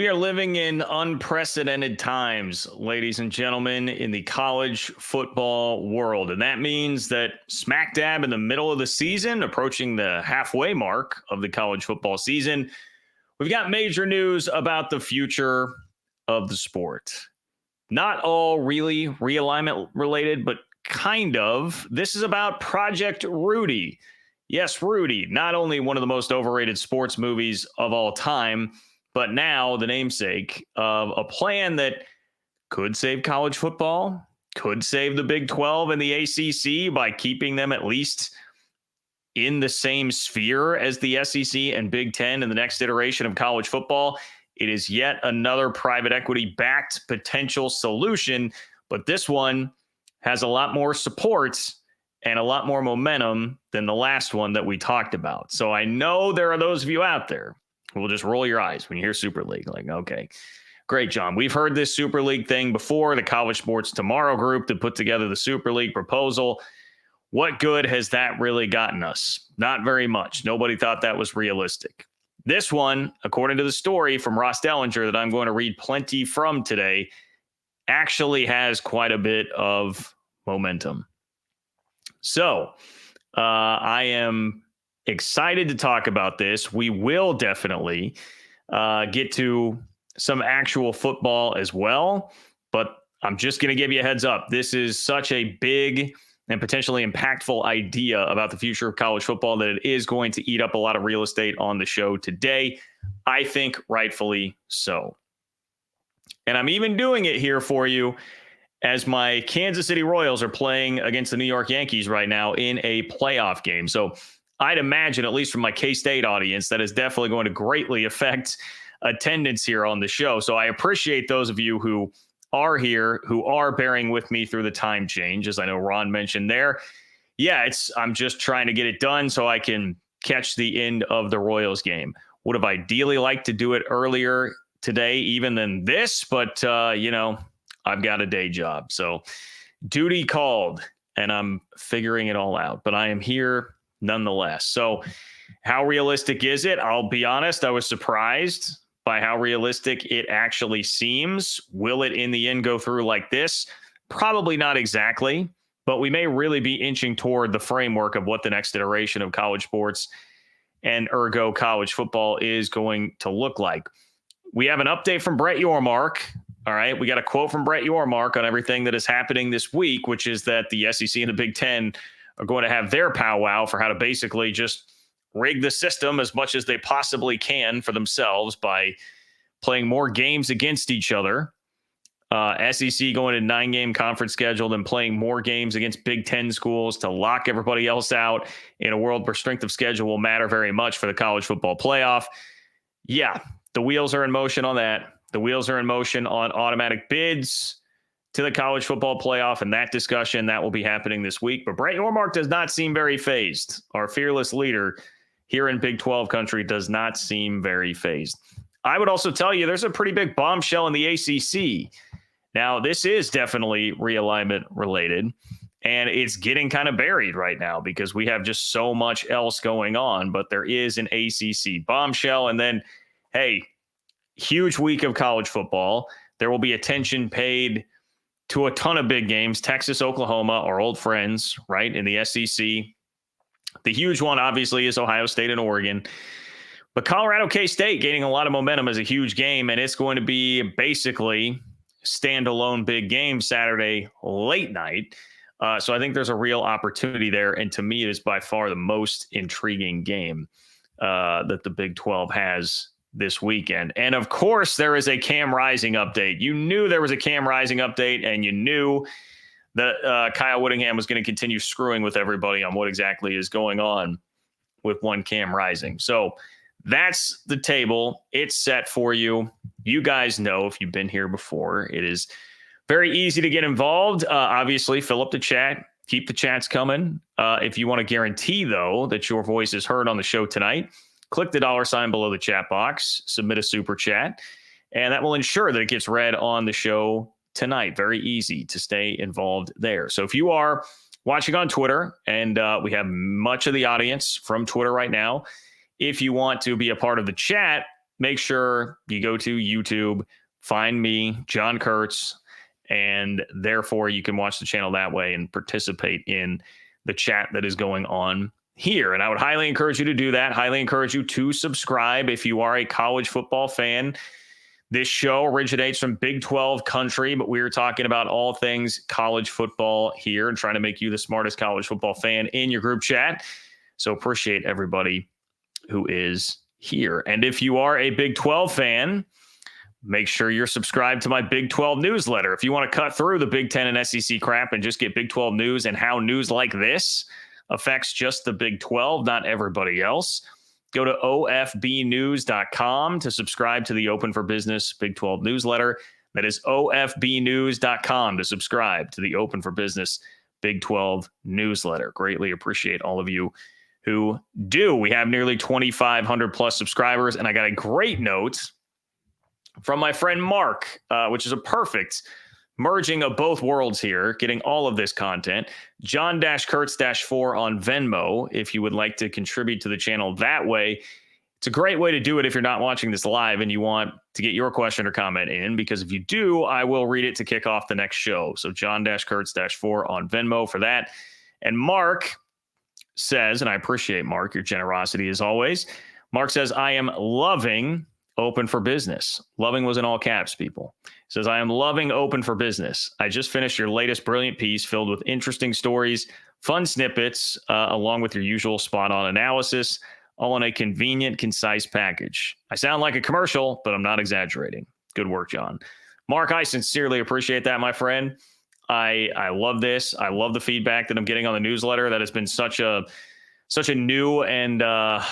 We are living in unprecedented times, ladies and gentlemen, in the college football world. And that means that smack dab in the middle of the season, approaching the halfway mark of the college football season, we've got major news about the future of the sport. Not all really realignment related, but kind of. This is about Project Rudy. Yes, Rudy, not only one of the most overrated sports movies of all time, but now the namesake of a plan that could save college football, could save the Big 12 and the ACC by keeping them at least in the same sphere as the SEC and Big 10 in the next iteration of college football. It is yet another private equity-backed potential solution, but this one has a lot more support and a lot more momentum than the last one that we talked about. So I know there are those of you out there who will just roll your eyes when you hear Super League. Like, okay, great, John. We've heard this Super League thing before, the College Sports Tomorrow group that put together the Super League proposal. What good has that really gotten us? Not very much. Nobody thought that was realistic. This one, according to the story from Ross Dellinger that I'm going to read plenty from today, actually has quite a bit of momentum. So I am excited to talk about this. We will definitely get to some actual football as well, but I'm just going to give you a heads up. This is such a big and potentially impactful idea about the future of college football that it is going to eat up a lot of real estate on the show today. I think rightfully so. And I'm even doing it here for you as my Kansas City Royals are playing against the New York Yankees right now in a playoff game. So I'd imagine, at least from my K-State audience, that is definitely going to greatly affect attendance here on the show. So I appreciate those of you who are here, who are bearing with me through the time change, as I know Ron mentioned there. Yeah, I'm just trying to get it done so I can catch the end of the Royals game. Would have ideally liked to do it earlier today, even than this, but, I've got a day job. So duty called, and I'm figuring it all out. But I am here nonetheless. So how realistic is it? I'll be honest, I was surprised by how realistic it actually seems. Will it in the end go through like this? Probably not exactly, but we may really be inching toward the framework of what the next iteration of college sports and ergo college football is going to look like. We have an update from Brett Yormark. All right, we got a quote from Brett Yormark on everything that is happening this week, which is that the SEC and the Big 10 are going to have their powwow for how to basically just rig the system as much as they possibly can for themselves by playing more games against each other. SEC going to 9-game conference schedule, then playing more games against Big 10 schools to lock everybody else out in a world where strength of schedule will matter very much for the college football playoff. Yeah, the wheels are in motion on that. The wheels are in motion on automatic bids to the college football playoff, and that discussion, that will be happening this week. But Brett Yormark does not seem very phased. Our fearless leader here in Big 12 country does not seem very phased. I would also tell you there's a pretty big bombshell in the ACC. Now, this is definitely realignment related, and it's getting kind of buried right now because we have just so much else going on. But there is an ACC bombshell, and then, hey, huge week of college football. There will be attention paid to a ton of big games. Texas, Oklahoma, our old friends, right, in the SEC. The huge one, obviously, is Ohio State and Oregon. But Colorado K-State gaining a lot of momentum as a huge game, and it's going to be basically standalone big game Saturday late night. So I think there's a real opportunity there, and to me, it is by far the most intriguing game that the Big 12 has this weekend. And of course, there is a Cam Rising update. You knew there was a Cam Rising update, and you knew that Kyle Whittingham was going to continue screwing with everybody on what exactly is going on with one Cam Rising. So that's the table. It's set for you. You guys know, if you've been here before, it is very easy to get involved. Obviously, fill up the chat. Keep the chats coming. If you want to guarantee, though, that your voice is heard on the show tonight, click the $ below the chat box, submit a super chat, and that will ensure that it gets read on the show tonight. Very easy to stay involved there. So if you are watching on Twitter, and we have much of the audience from Twitter right now, if you want to be a part of the chat, make sure you go to YouTube, find me, John Kurtz, and therefore you can watch the channel that way and participate in the chat that is going on here. And I would highly encourage you to do that. Highly encourage you to subscribe if you are a college football fan. This show originates from Big 12 country, but we are talking about all things college football here and trying to make you the smartest college football fan in your group chat. So appreciate everybody who is here. And if you are a Big 12 fan, make sure you're subscribed to my Big 12 newsletter. If you want to cut through the Big 10 and SEC crap and just get Big 12 news and how news like this affects just the Big 12, not everybody else, go to ofbnews.com to subscribe to the Open for Business Big 12 newsletter. That is ofbnews.com to subscribe to the Open for Business Big 12 newsletter. Greatly appreciate all of you who do. We have nearly 2,500 plus subscribers, and I got a great note from my friend Mark, which is a perfect merging of both worlds here, getting all of this content. John-Kurtz-4 on Venmo, if you would like to contribute to the channel that way. It's a great way to do it if you're not watching this live and you want to get your question or comment in, because if you do, I will read it to kick off the next show. So John-Kurtz-4 on Venmo for that. And Mark says, and I appreciate, Mark, your generosity as always. Mark says, I am loving Open for Business. Loving was in all caps, people. Says, I am loving Open for Business. I just finished your latest brilliant piece filled with interesting stories, fun snippets, along with your usual spot-on analysis, all in a convenient, concise package. I sound like a commercial, but I'm not exaggerating. Good work, John. Mark, I sincerely appreciate that, my friend. I love this. I love the feedback that I'm getting on the newsletter. That has been such a new and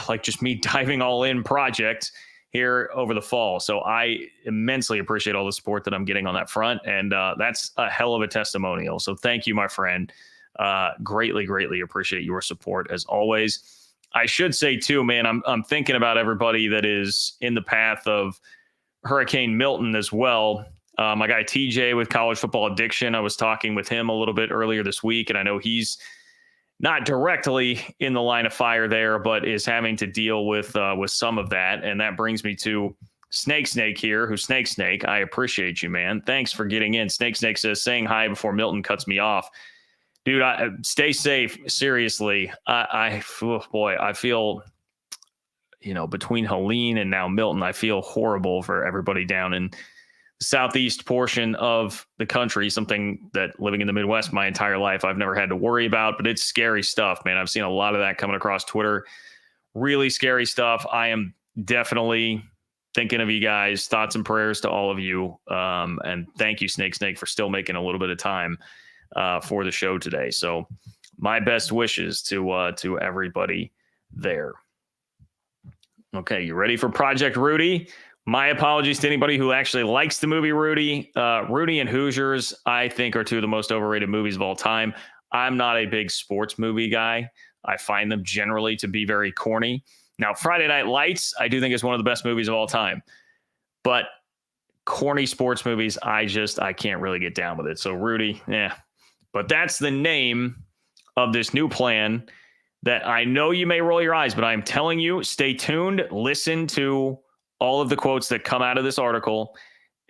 like just me diving all in project here over the fall. So I immensely appreciate all the support that I'm getting on that front. And that's a hell of a testimonial. So thank you, my friend. Greatly, greatly appreciate your support as always. I should say too, man, I'm thinking about everybody that is in the path of Hurricane Milton as well. My guy TJ with College Football Addiction, I was talking with him a little bit earlier this week, and I know he's not directly in the line of fire there, but is having to deal with some of that. And that brings me to Snake here, who's Snake. I appreciate you, man. Thanks for getting in. Snake says, saying hi before Milton cuts me off. Dude, stay safe. Seriously. I feel, between Helene and now Milton, I feel horrible for everybody down in the southeast portion of the country, something that living in the Midwest my entire life, I've never had to worry about, but it's scary stuff, man. I've seen a lot of that coming across Twitter. Really scary stuff. I am definitely thinking of you guys. Thoughts and prayers to all of you. And thank you, Snake, for still making a little bit of time for the show today. So my best wishes to everybody there. Okay, you ready for Project Rudy? My apologies to anybody who actually likes the movie Rudy. Rudy and Hoosiers, I think, are two of the most overrated movies of all time. I'm not a big sports movie guy. I find them generally to be very corny. Now, Friday Night Lights, I do think is one of the best movies of all time. But corny sports movies, I can't really get down with it. So Rudy, yeah. But that's the name of this new plan that I know you may roll your eyes, but I'm telling you, stay tuned. Listen to all of the quotes that come out of this article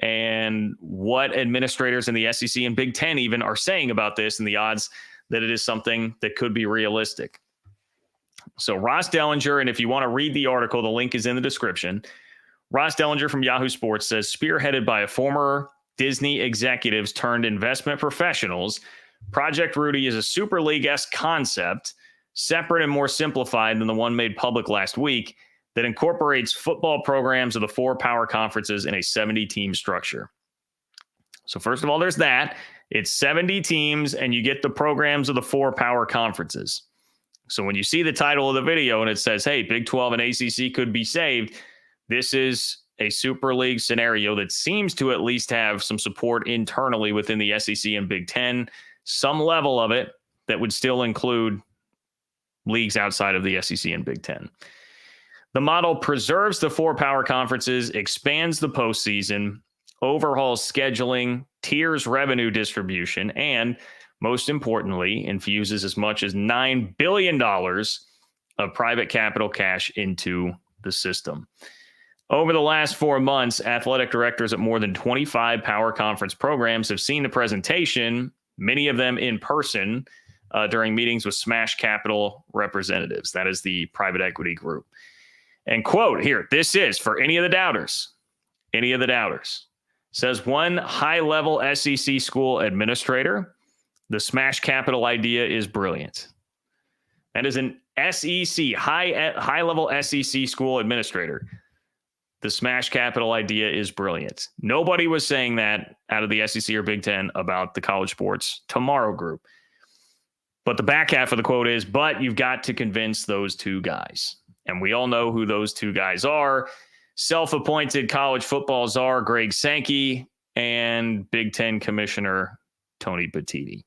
and what administrators in the SEC and Big Ten even are saying about this and the odds that it is something that could be realistic. So Ross Dellinger, and if you want to read the article, the link is in the description. Ross Dellinger from Yahoo Sports says, spearheaded by a former Disney executives turned investment professionals, Project Rudy is a Super League-esque concept, separate and more simplified than the one made public last week, that incorporates football programs of the 4 power conferences in a 70-team structure. So first of all, there's that. It's 70 teams, and you get the programs of the 4 power conferences. So when you see the title of the video and it says, hey, Big 12 and ACC could be saved, this is a Super League scenario that seems to at least have some support internally within the SEC and Big 10, some level of it that would still include leagues outside of the SEC and Big 10. The model preserves the 4 power conferences, expands the postseason, overhauls scheduling, tiers revenue distribution, and most importantly, infuses as much as $9 billion of private capital cash into the system. Over the last 4 months, athletic directors at more than 25 power conference programs have seen the presentation, many of them in person, during meetings with Smash Capital representatives. That is the private equity group. And quote here, this is for any of the doubters, says one high-level SEC school administrator, the Smash Capital idea is brilliant. That is an SEC, high-level SEC school administrator. The Smash Capital idea is brilliant. Nobody was saying that out of the SEC or Big Ten about the College Sports Tomorrow group. But the back half of the quote is, but you've got to convince those two guys. And we all know who those two guys are. Self-appointed college football czar Greg Sankey and Big Ten Commissioner Tony Petitti.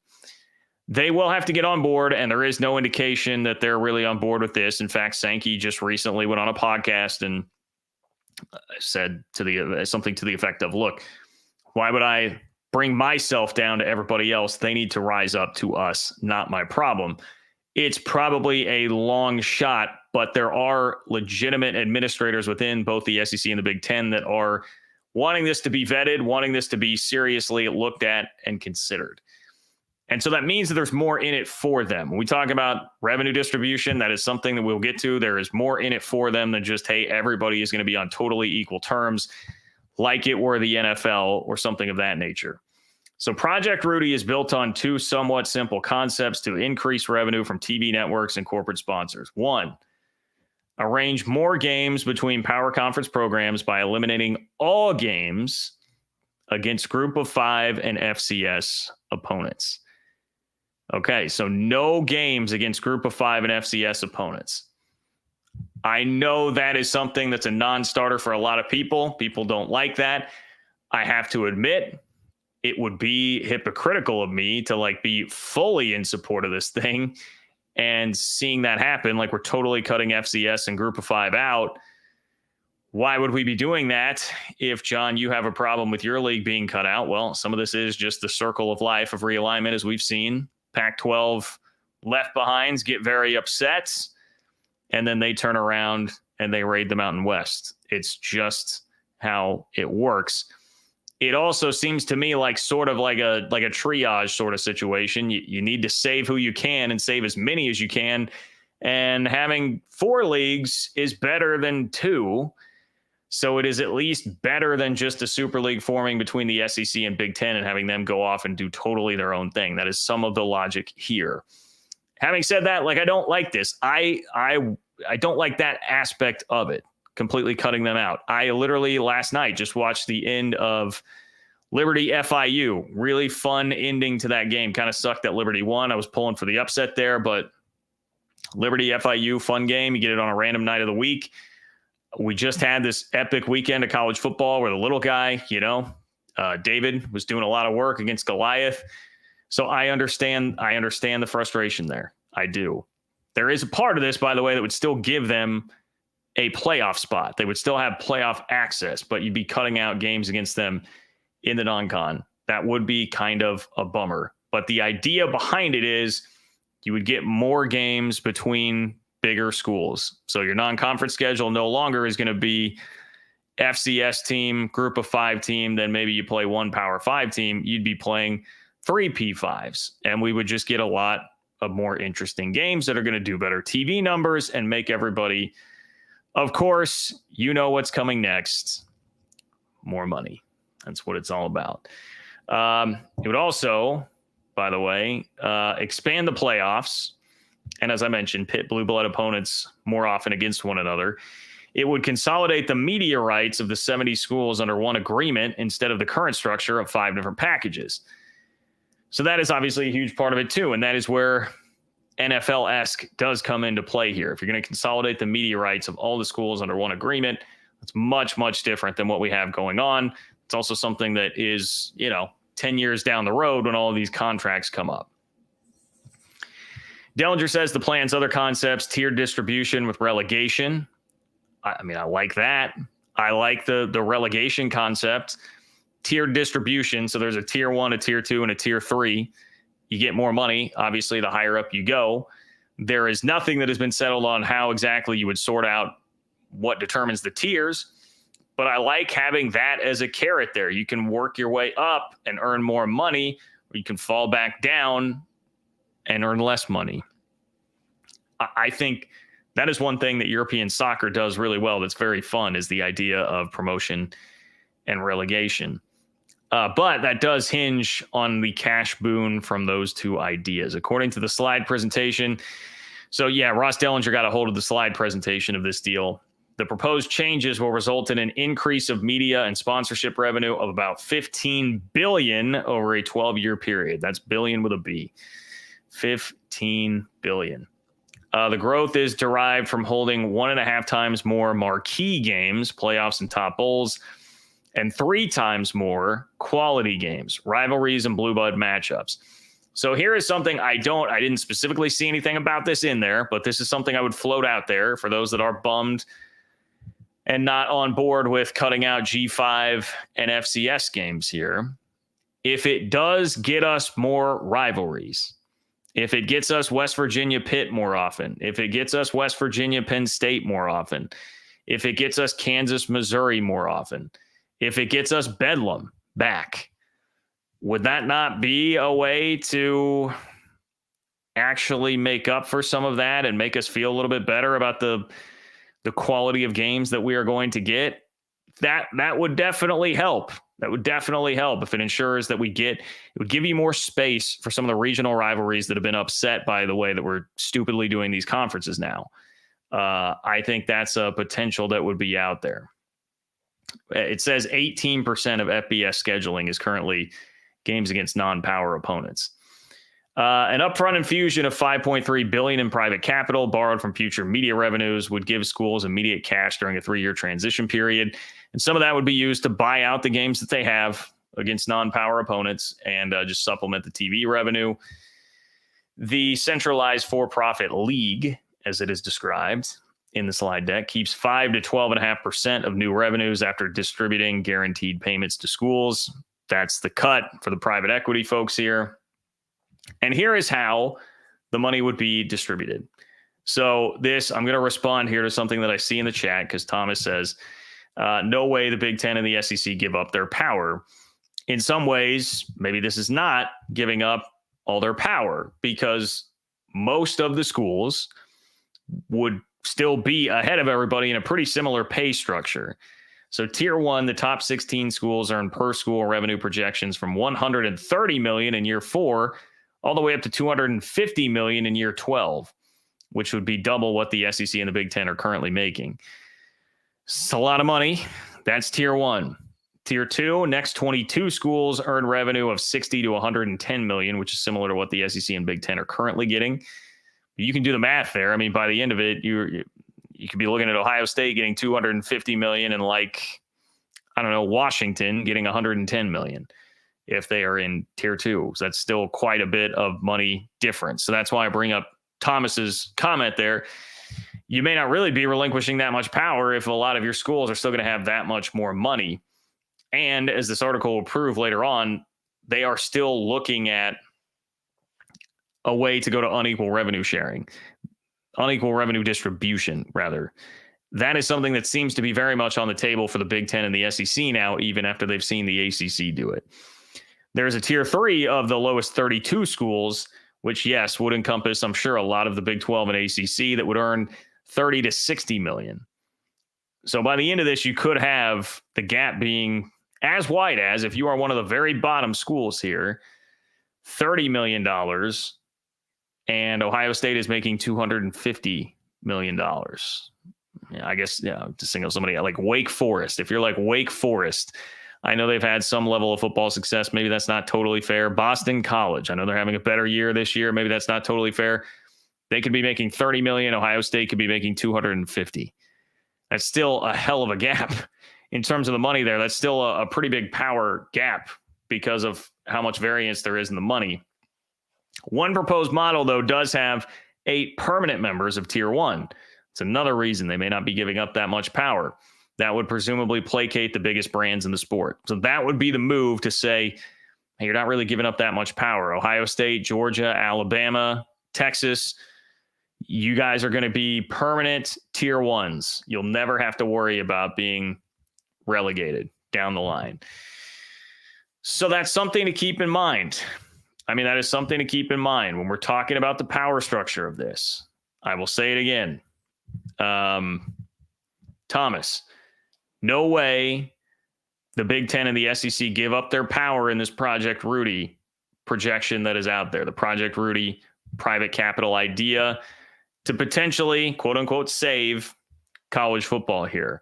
They will have to get on board, and there is no indication that they're really on board with this. In fact, Sankey just recently went on a podcast and said something to the effect of, look, why would I bring myself down to everybody else? They need to rise up to us, not my problem. It's probably a long shot, but there are legitimate administrators within both the SEC and the Big Ten that are wanting this to be vetted, wanting this to be seriously looked at and considered. And so that means that there's more in it for them. When we talk about revenue distribution, that is something that we'll get to. There is more in it for them than just, hey, everybody is going to be on totally equal terms like it were the NFL or something of that nature. So Project Rudy is built on two somewhat simple concepts to increase revenue from TV networks and corporate sponsors. One, arrange more games between power conference programs by eliminating all games against Group of Five and FCS opponents. Okay, so no games against Group of Five and FCS opponents. I know that is something that's a non-starter for a lot of people. People don't like that. I have to admit, it would be hypocritical of me to be fully in support of this thing and seeing that happen. Like, we're totally cutting FCS and Group of Five out. Why would we be doing that if, John, you have a problem with your league being cut out? Well, some of this is just the circle of life of realignment, as we've seen. Pac-12 left behinds get very upset, and then they turn around and they raid the Mountain West. It's just how it works. It also seems to me like sort of like a triage sort of situation. You need to save who you can and save as many as you can. And having 4 leagues is better than 2. So it is at least better than just a super league forming between the SEC and Big Ten and having them go off and do totally their own thing. That is some of the logic here. Having said that, I don't like this. I don't like that aspect of it, completely cutting them out. I literally last night just watched the end of Liberty FIU. Really fun ending to that game. Kind of sucked that Liberty won. I was pulling for the upset there, but Liberty FIU, fun game. You get it on a random night of the week. We just had this epic weekend of college football where the little guy, David was doing a lot of work against Goliath. So I understand the frustration there. I do. There is a part of this, by the way, that would still give them a playoff spot. They would still have playoff access, but you'd be cutting out games against them in the non-con. That would be kind of a bummer. But the idea behind it is you would get more games between bigger schools. So your non-conference schedule no longer is going to be FCS team, Group of Five team, then maybe you play one Power Five team. You'd be playing 3 P5s, and we would just get a lot of more interesting games that are going to do better TV numbers and make everybody, of course, what's coming next. More money. That's what it's all about. It would also, by the way, expand the playoffs. And as I mentioned, pit blue blood opponents more often against one another. It would consolidate the media rights of the 70 schools under one agreement instead of the current structure of 5 different packages. So that is obviously a huge part of it too. And that is where NFL-esque does come into play here. If you're going to consolidate the media rights of all the schools under one agreement, it's much, much different than what we have going on. It's also something that is, 10 years down the road when all of these contracts come up. Dellinger says the plan's other concepts, tiered distribution with relegation. I like that. I like the relegation concept. Tiered distribution. So there's a tier 1, a tier 2, and a tier 3. You get more money. Obviously, the higher up you go. There is nothing that has been settled on how exactly you would sort out what determines the tiers. but I like having that as a carrot there. You can work your way up and earn more money, or you can fall back down and earn less money. I think that is one thing that European soccer does really well that's very fun, is the idea of promotion and relegation. But that does hinge on the cash boon from those two ideas. According to the slide presentation, so yeah, Ross Dellinger got a hold of the slide presentation of this deal. The proposed changes will result in an increase of media and sponsorship revenue of about $15 billion over a 12-year period. That's billion with a B. $15 billion. The growth is derived from holding 1.5 times more marquee games, playoffs and top bowls, and 3 times more quality games, rivalries, and blue blood matchups. So here is something I didn't specifically see anything about this in there, but this is something I would float out there for those that are bummed and not on board with cutting out G5 and FCS games here. If it does get us more rivalries, if it gets us West Virginia Pitt more often, if it gets us West Virginia Penn State more often, if it gets us Kansas Missouri more often, if it gets us Bedlam back, would that not be a way to actually make up for some of that and make us feel a little bit better about the quality of games that we are going to get? That would definitely help. That would definitely help if it ensures that it would give you more space for some of the regional rivalries that have been upset by the way that we're stupidly doing these conferences now. I think that's a potential that would be out there. It says 18% of FBS scheduling is currently games against non-power opponents. An upfront infusion of $5.3 billion in private capital borrowed from future media revenues would give schools immediate cash during a 3-year transition period. And some of that would be used to buy out the games that they have against non-power opponents and just supplement the TV revenue. The centralized for-profit league, as it is described in the slide deck, keeps 5 to 12.5% of new revenues after distributing guaranteed payments to schools. That's the cut for the private equity folks here. And here is how the money would be distributed. So I'm going to respond here to something that I see in the chat, because Thomas says, no way the Big Ten and the SEC give up their power. In some ways, maybe this is not giving up all their power, because most of the schools would still be ahead of everybody in a pretty similar pay structure. So tier 1, the top 16 schools earn per school revenue projections from $130 million in year 4 all the way up to $250 million in year 12, which would be double what the SEC and the Big Ten are currently making. It's a lot of money. That's tier 1. Tier 2, next 22 schools earn revenue of $60 to $110 million, which is similar to what the SEC and Big Ten are currently getting. You can do the math there. I mean, by the end of it, you could be looking at Ohio State getting $250 million and Washington getting $110 million if they are in tier 2. So that's still quite a bit of money difference. So that's why I bring up Thomas's comment there. You may not really be relinquishing that much power if a lot of your schools are still going to have that much more money. And as this article will prove later on, they are still looking at a way to go to unequal revenue distribution, rather. That is something that seems to be very much on the table for the Big Ten and the SEC now, even after they've seen the ACC do it. There's a tier 3 of the lowest 32 schools, which, yes, would encompass, I'm sure, a lot of the Big 12 and ACC that would earn $30 to $60 million. So by the end of this, you could have the gap being as wide as, if you are one of the very bottom schools here, $30 million, and Ohio State is making $250 million. Yeah, I guess, to single somebody like Wake Forest. If you're like Wake Forest, I know they've had some level of football success. Maybe that's not totally fair. Boston College, I know they're having a better year this year. Maybe that's not totally fair. They could be making $30 million. Ohio State could be making $250. That's still a hell of a gap in terms of the money there. That's still a pretty big power gap because of how much variance there is in the money. One proposed model, though, does have 8 permanent members of tier 1. It's another reason they may not be giving up that much power. That would presumably placate the biggest brands in the sport. So that would be the move to say, hey, you're not really giving up that much power. Ohio State, Georgia, Alabama, Texas, you guys are going to be permanent tier 1s. You'll never have to worry about being relegated down the line. So that's something to keep in mind. I mean, that is something to keep in mind when we're talking about the power structure of this. I will say it again. Thomas, no way the Big Ten and the SEC give up their power in this Project Rudy projection that is out there. The Project Rudy private capital idea to potentially, quote unquote, save college football here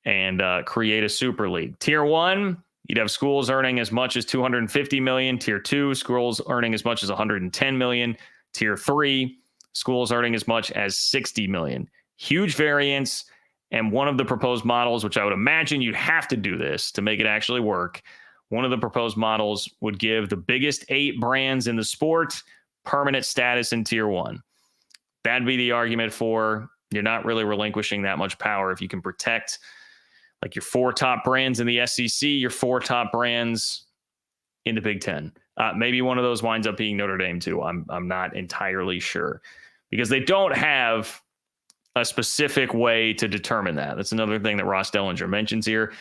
and create a super league. Tier 1, you'd have schools earning as much as $250 million. Tier 2, schools earning as much as $110 million. Tier 3, schools earning as much as $60 million. Huge variance. And one of the proposed models, which I would imagine you'd have to do this to make it actually work, one of the proposed models would give the biggest 8 brands in the sport permanent status in Tier 1. That'd be the argument for you're not really relinquishing that much power if you can protect like your 4 top brands in the SEC, your 4 top brands in the Big Ten. Maybe one of those winds up being Notre Dame too. I'm not entirely sure because they don't have a specific way to determine that. That's another thing that Ross Dellinger mentions here.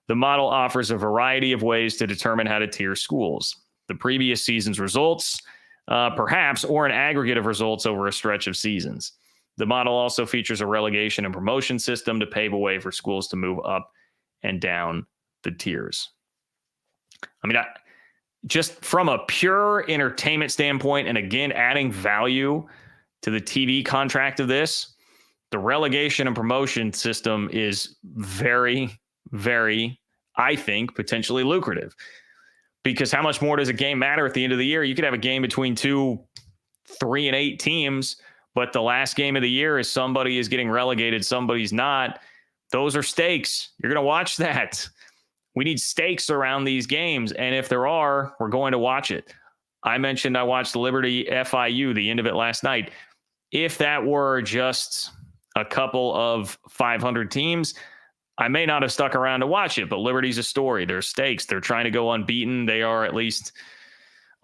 The model offers a variety of ways to determine how to tier schools. The previous season's results, perhaps, or an aggregate of results over a stretch of seasons. The model also features a relegation and promotion system to pave a way for schools to move up and down the tiers. I mean, just from a pure entertainment standpoint, and again, adding value to the TV contract of this, the relegation and promotion system is very, very, I think, potentially lucrative. Because how much more does a game matter at the end of the year? You could have a game between 2, 3, and 8 teams, but the last game of the year is somebody is getting relegated, somebody's not. Those are stakes. You're going to watch that. We need stakes around these games, and if there are, we're going to watch it. I mentioned I watched Liberty FIU, the end of it last night. If that were just a couple of 500 teams, I may not have stuck around to watch it, but Liberty's a story. There's stakes. They're trying to go unbeaten. They are at least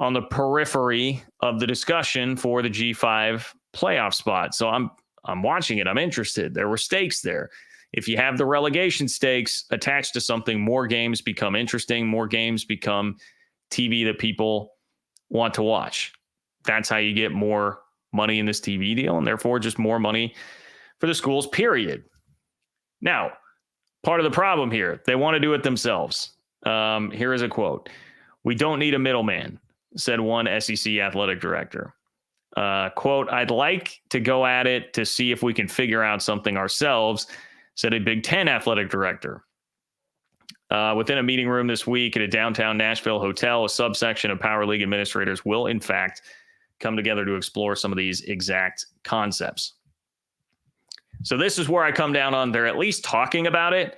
on the periphery of the discussion for the G5 playoff spot. So I'm watching it. I'm interested. There were stakes there. If you have the relegation stakes attached to something, more games become interesting. More games become TV that people want to watch. That's how you get more money in this TV deal, and therefore just more money for the schools, period. Now, part of the problem here, they want to do it themselves. Here is a quote. "We don't need a middleman," said one SEC athletic director. Quote, "I'd like to go at it to see if we can figure out something ourselves," said a Big Ten athletic director. Within a meeting room this week at a downtown Nashville hotel, a subsection of Power League administrators will, in fact, come together to explore some of these exact concepts. So this is where I come down on they're at least talking about it.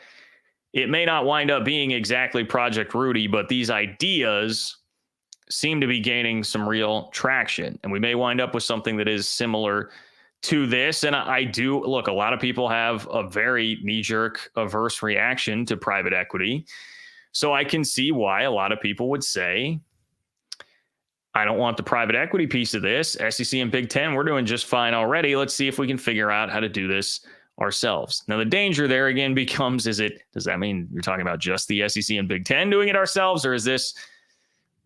It may not wind up being exactly Project Rudy, but these ideas seem to be gaining some real traction. And we may wind up with something that is similar to this. And I do, look, a lot of people have a very knee-jerk averse reaction to private equity. So I can see why a lot of people would say, I don't want the private equity piece of this. SEC and Big Ten, we're doing just fine already. Let's see if we can figure out how to do this ourselves. Now, the danger there again becomes, does that mean you're talking about just the SEC and Big Ten doing it ourselves? Or is this,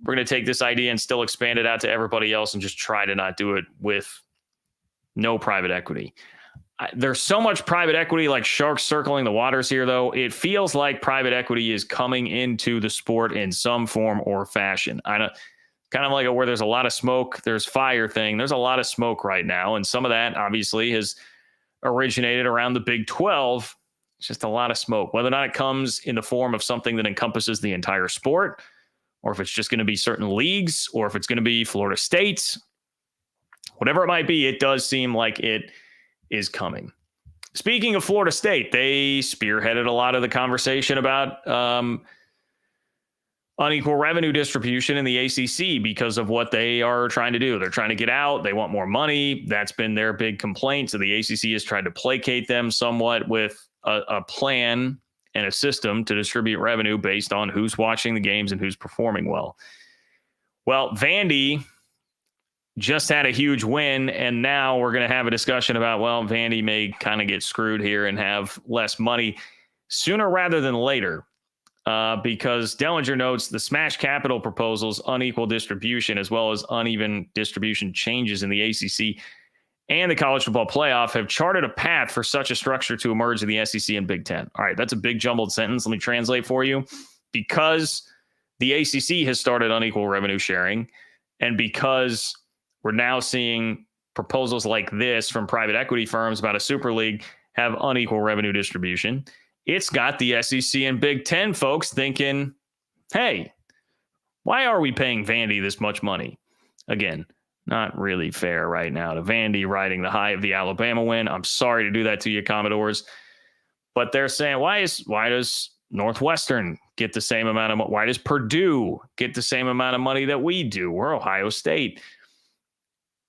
we're going to take this idea and still expand it out to everybody else and just try to not do it with no private equity? There's so much private equity like sharks circling the waters here, though. It feels like private equity is coming into the sport in some form or fashion. Kind of like where there's a lot of smoke, there's fire thing. There's a lot of smoke right now. And some of that obviously has originated around the Big 12. It's just a lot of smoke, whether or not it comes in the form of something that encompasses the entire sport, or if it's just going to be certain leagues, or if it's going to be Florida State, whatever it might be, it does seem like it is coming. Speaking of Florida State, they spearheaded a lot of the conversation about unequal revenue distribution in the ACC because of what they are trying to do. They're trying to get out. They want more money. That's been their big complaint. So the ACC has tried to placate them somewhat with a plan and a system to distribute revenue based on who's watching the games and who's performing well. Well, Vandy just had a huge win, and now we're going to have a discussion about, Vandy may kind of get screwed here and have less money sooner rather than later. because Dellinger notes the smash capital proposals, unequal distribution, as well as uneven distribution changes in the ACC and the college football playoff have charted a path for such a structure to emerge in the SEC and Big Ten. All right, that's a big jumbled sentence. Let me translate for you. Because the ACC has started unequal revenue sharing, and because we're now seeing proposals like this from private equity firms about a super league have unequal revenue distribution, it's got the SEC and Big Ten folks thinking, hey, why are we paying Vandy this much money? Again, not really fair right now to Vandy riding the high of the Alabama win. I'm sorry to do that to you, Commodores. But they're saying, why does Northwestern get the same amount of money? Why does Purdue get the same amount of money that we do? We're Ohio State.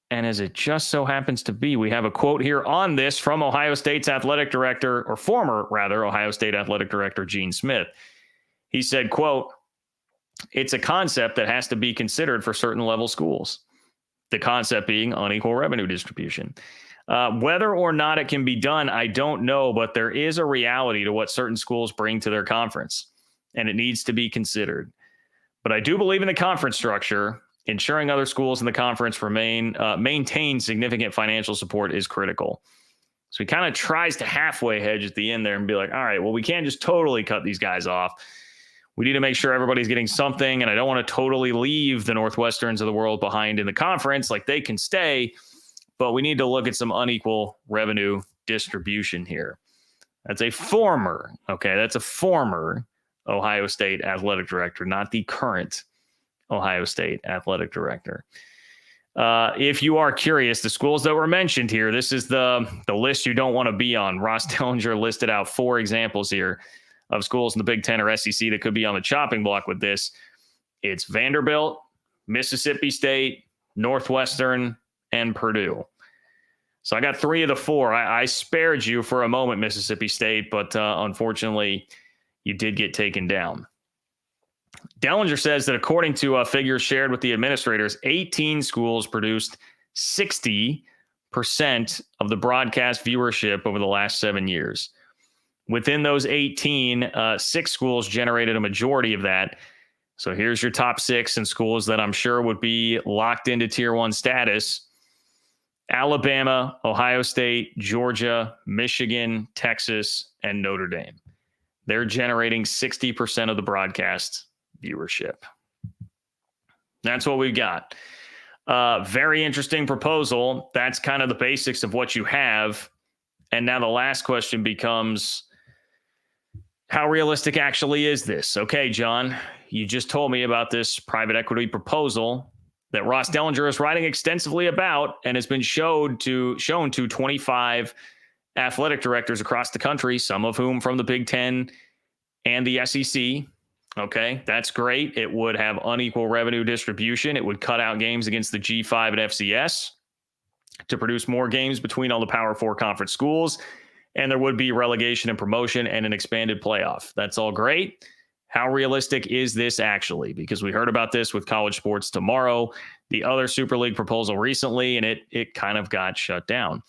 And as it just so happens to be, we have a quote here on this from Ohio State's athletic director, or former, rather, Ohio State athletic director, Gene Smith. He said, quote, "It's a concept that has to be considered for certain level schools." The concept being unequal revenue distribution. Whether or not it can be done, I don't know, but there is a reality to what certain schools bring to their conference, and it needs to be considered. But I do believe in the conference structure. Ensuring other schools in the conference maintain significant financial support is critical. So he kind of tries to halfway hedge at the end there and be like, all right, well, we can't just totally cut these guys off. We need to make sure everybody's getting something, and I don't want to totally leave the Northwesterns of the world behind in the conference. Like, they can stay, but we need to look at some unequal revenue distribution here. That's a former Ohio State athletic director, not the current Ohio State athletic director. If you are curious, the schools that were mentioned here, this is the list you don't want to be on. Ross Dellinger listed out 4 examples here of schools in the Big Ten or SEC that could be on the chopping block with this. It's Vanderbilt, Mississippi State, Northwestern, and Purdue. So I got 3 of the 4. I spared you for a moment, Mississippi State, but unfortunately, you did get taken down. Dellinger says that according to figures shared with the administrators, 18 schools produced 60% of the broadcast viewership over the last 7 years. Within those 18, 6 schools generated a majority of that. So here's your top 6 in schools that I'm sure would be locked into Tier 1 status: Alabama, Ohio State, Georgia, Michigan, Texas, and Notre Dame. They're generating 60% of the broadcast viewership. That's what we've got. Very interesting proposal. That's kind of the basics of what you have. And now the last question becomes, how realistic actually is this? Okay, John, you just told me about this private equity proposal that Ross Dellinger is writing extensively about and has been shown to 25 athletic directors across the country, some of whom from the Big Ten and the SEC. Okay, that's great. It would have unequal revenue distribution. It would cut out games against the G5 and FCS to produce more games between all the Power 4 conference schools. And there would be relegation and promotion and an expanded playoff. That's all great. How realistic is this actually? Because we heard about this with College Sports Tomorrow, the other Super League proposal recently, and it kind of got shut down.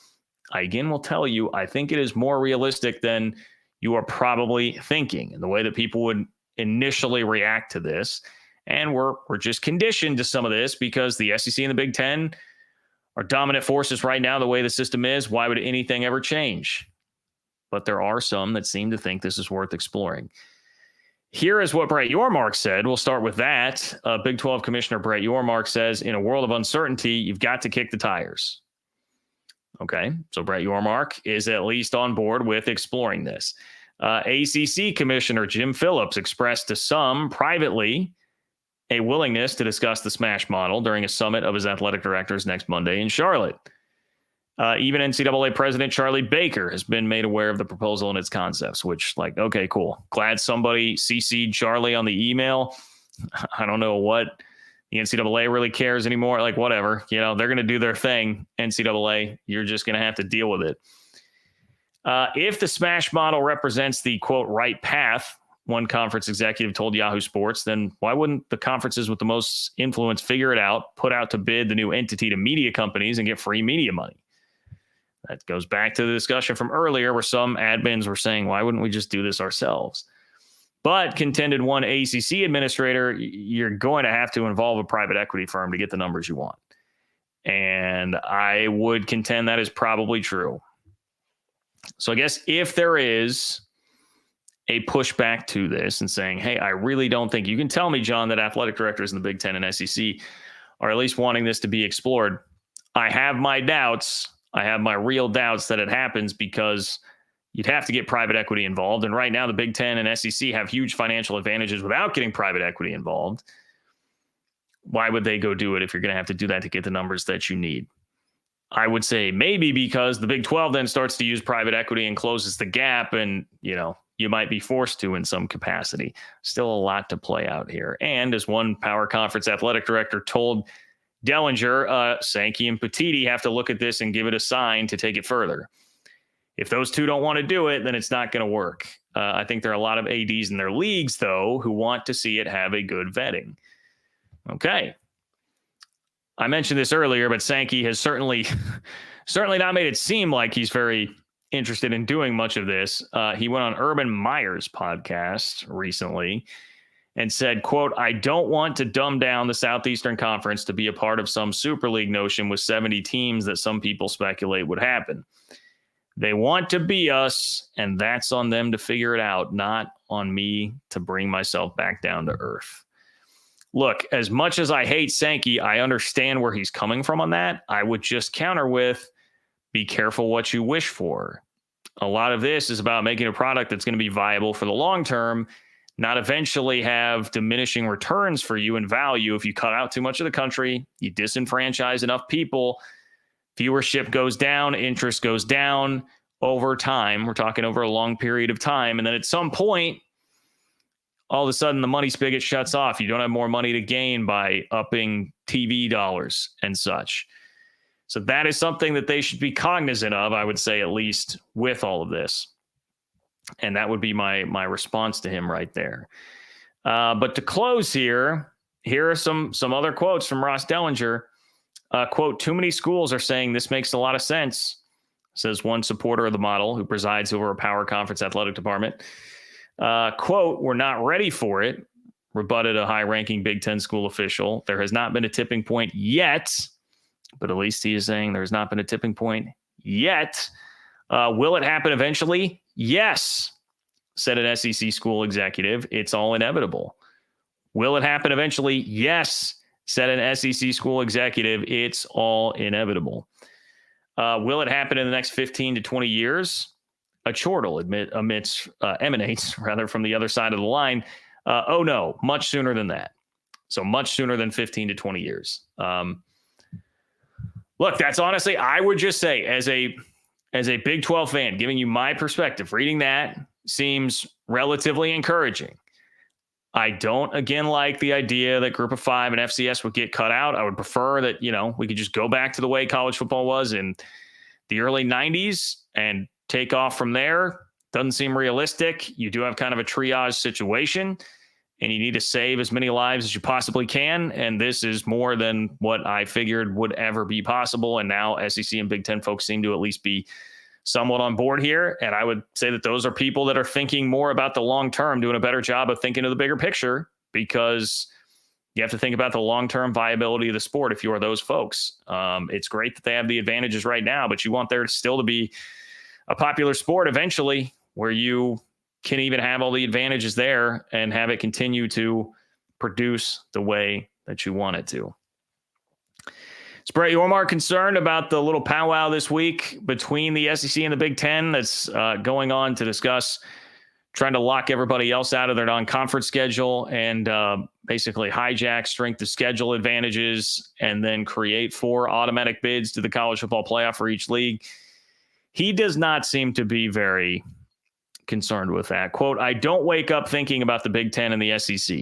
I again will tell you, I think it is more realistic than you are probably thinking, and the way that people would initially react to this. And we're just conditioned to some of this because the SEC and the Big Ten are dominant forces right now, the way the system is. Why would anything ever change? But there are some that seem to think this is worth exploring. Here is what Brett Yormark said. We'll start with that. Big 12 Commissioner Brett Yormark says, in a world of uncertainty, you've got to kick the tires. Okay, so Brett Yormark is at least on board with exploring this. ACC Commissioner Jim Phillips expressed to some privately a willingness to discuss the SMASH model during a summit of his athletic directors next Monday in Charlotte. Even NCAA President Charlie Baker has been made aware of the proposal and its concepts, which, like, okay, cool. Glad somebody CC'd Charlie on the email. I don't know what the NCAA really cares anymore. Like, whatever, they're going to do their thing. NCAA, you're just going to have to deal with it. If the SMASH model represents the, quote, right path, one conference executive told Yahoo Sports, then why wouldn't the conferences with the most influence figure it out, put out to bid the new entity to media companies, and get free media money? That goes back to the discussion from earlier where some admins were saying, why wouldn't we just do this ourselves? But contended one ACC administrator, you're going to have to involve a private equity firm to get the numbers you want. And I would contend that is probably true. So I guess if there is a pushback to this and saying, hey, I really don't think you can tell me, John, that athletic directors in the Big Ten and SEC are at least wanting this to be explored. I have my doubts. I have my real doubts that it happens because you'd have to get private equity involved. And right now, the Big Ten and SEC have huge financial advantages without getting private equity involved. Why would they go do it if you're going to have to do that to get the numbers that you need? I would say maybe because the Big 12 then starts to use private equity and closes the gap, and, you might be forced to in some capacity. Still a lot to play out here. And as one power conference athletic director told Dellinger, Sankey and Petiti have to look at this and give it a sign to take it further. If those two don't want to do it, then it's not going to work. I think there are a lot of ADs in their leagues, though, who want to see it have a good vetting. Okay. I mentioned this earlier, but Sankey has certainly not made it seem like he's very interested in doing much of this. He went on Urban Meyer's podcast recently and said, quote, I don't want to dumb down the Southeastern Conference to be a part of some Super League notion with 70 teams that some people speculate would happen. They want to be us, and that's on them to figure it out, not on me to bring myself back down to earth. Look, as much as I hate Sankey, I understand where he's coming from on that. I would just counter with, be careful what you wish for. A lot of this is about making a product that's going to be viable for the long term, not eventually have diminishing returns for you in value. If you cut out too much of the country, you disenfranchise enough people, viewership goes down, interest goes down over time. We're talking over a long period of time. And then at some point, all of a sudden the money spigot shuts off. You don't have more money to gain by upping TV dollars and such. So that is something that they should be cognizant of, I would say, at least with all of this. And that would be my response to him right there. But to close here are some other quotes from Ross Dellinger. Quote, too many schools are saying this makes a lot of sense, says one supporter of the model who presides over a power conference athletic department. Quote, we're not ready for it, rebutted a high-ranking Big Ten school official. There has not been a tipping point yet, but at least he is saying there's not been a tipping point yet. Will it happen eventually? Yes, said an SEC school executive. It's all inevitable. Will it happen eventually? Yes, said an SEC school executive. It's all inevitable. Will it happen in the next 15 to 20 years? A chortle emanates from the other side of the line. Oh, no, much sooner than that. So much sooner than 15 to 20 years. Look, that's honestly, I would just say as a Big 12 fan, giving you my perspective, reading that seems relatively encouraging. I don't, again, like the idea that Group of Five and FCS would get cut out. I would prefer that, we could just go back to the way college football was in the early 90s and take off from there. Doesn't seem realistic. You do have kind of a triage situation, and you need to save as many lives as you possibly can. And this is more than what I figured would ever be possible. And now SEC and Big Ten folks seem to at least be somewhat on board here. And I would say that those are people that are thinking more about the long term, doing a better job of thinking of the bigger picture, because you have to think about the long-term viability of the sport if you are those folks. It's great that they have the advantages right now, but you want there still to be a popular sport eventually where you can even have all the advantages there and have it continue to produce the way that you want it to. Is Brett Yormark concerned about the little powwow this week between the SEC and the Big Ten that's going on to discuss trying to lock everybody else out of their non-conference schedule and basically hijack strength of schedule advantages and then create 4 automatic bids to the college football playoff for each league? He does not seem to be very concerned with that. Quote, I don't wake up thinking about the Big Ten and the SEC.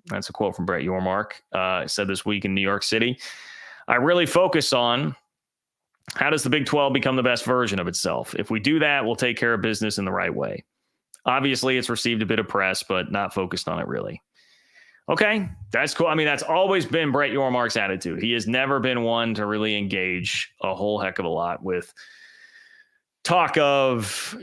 That's a quote from Brett Yormark. Said this week in New York City. I really focus on how does the Big 12 become the best version of itself? If we do that, we'll take care of business in the right way. Obviously, it's received a bit of press, but not focused on it really. Okay, that's cool. I mean, that's always been Brett Yormark's attitude. He has never been one to really engage a whole heck of a lot with talk of,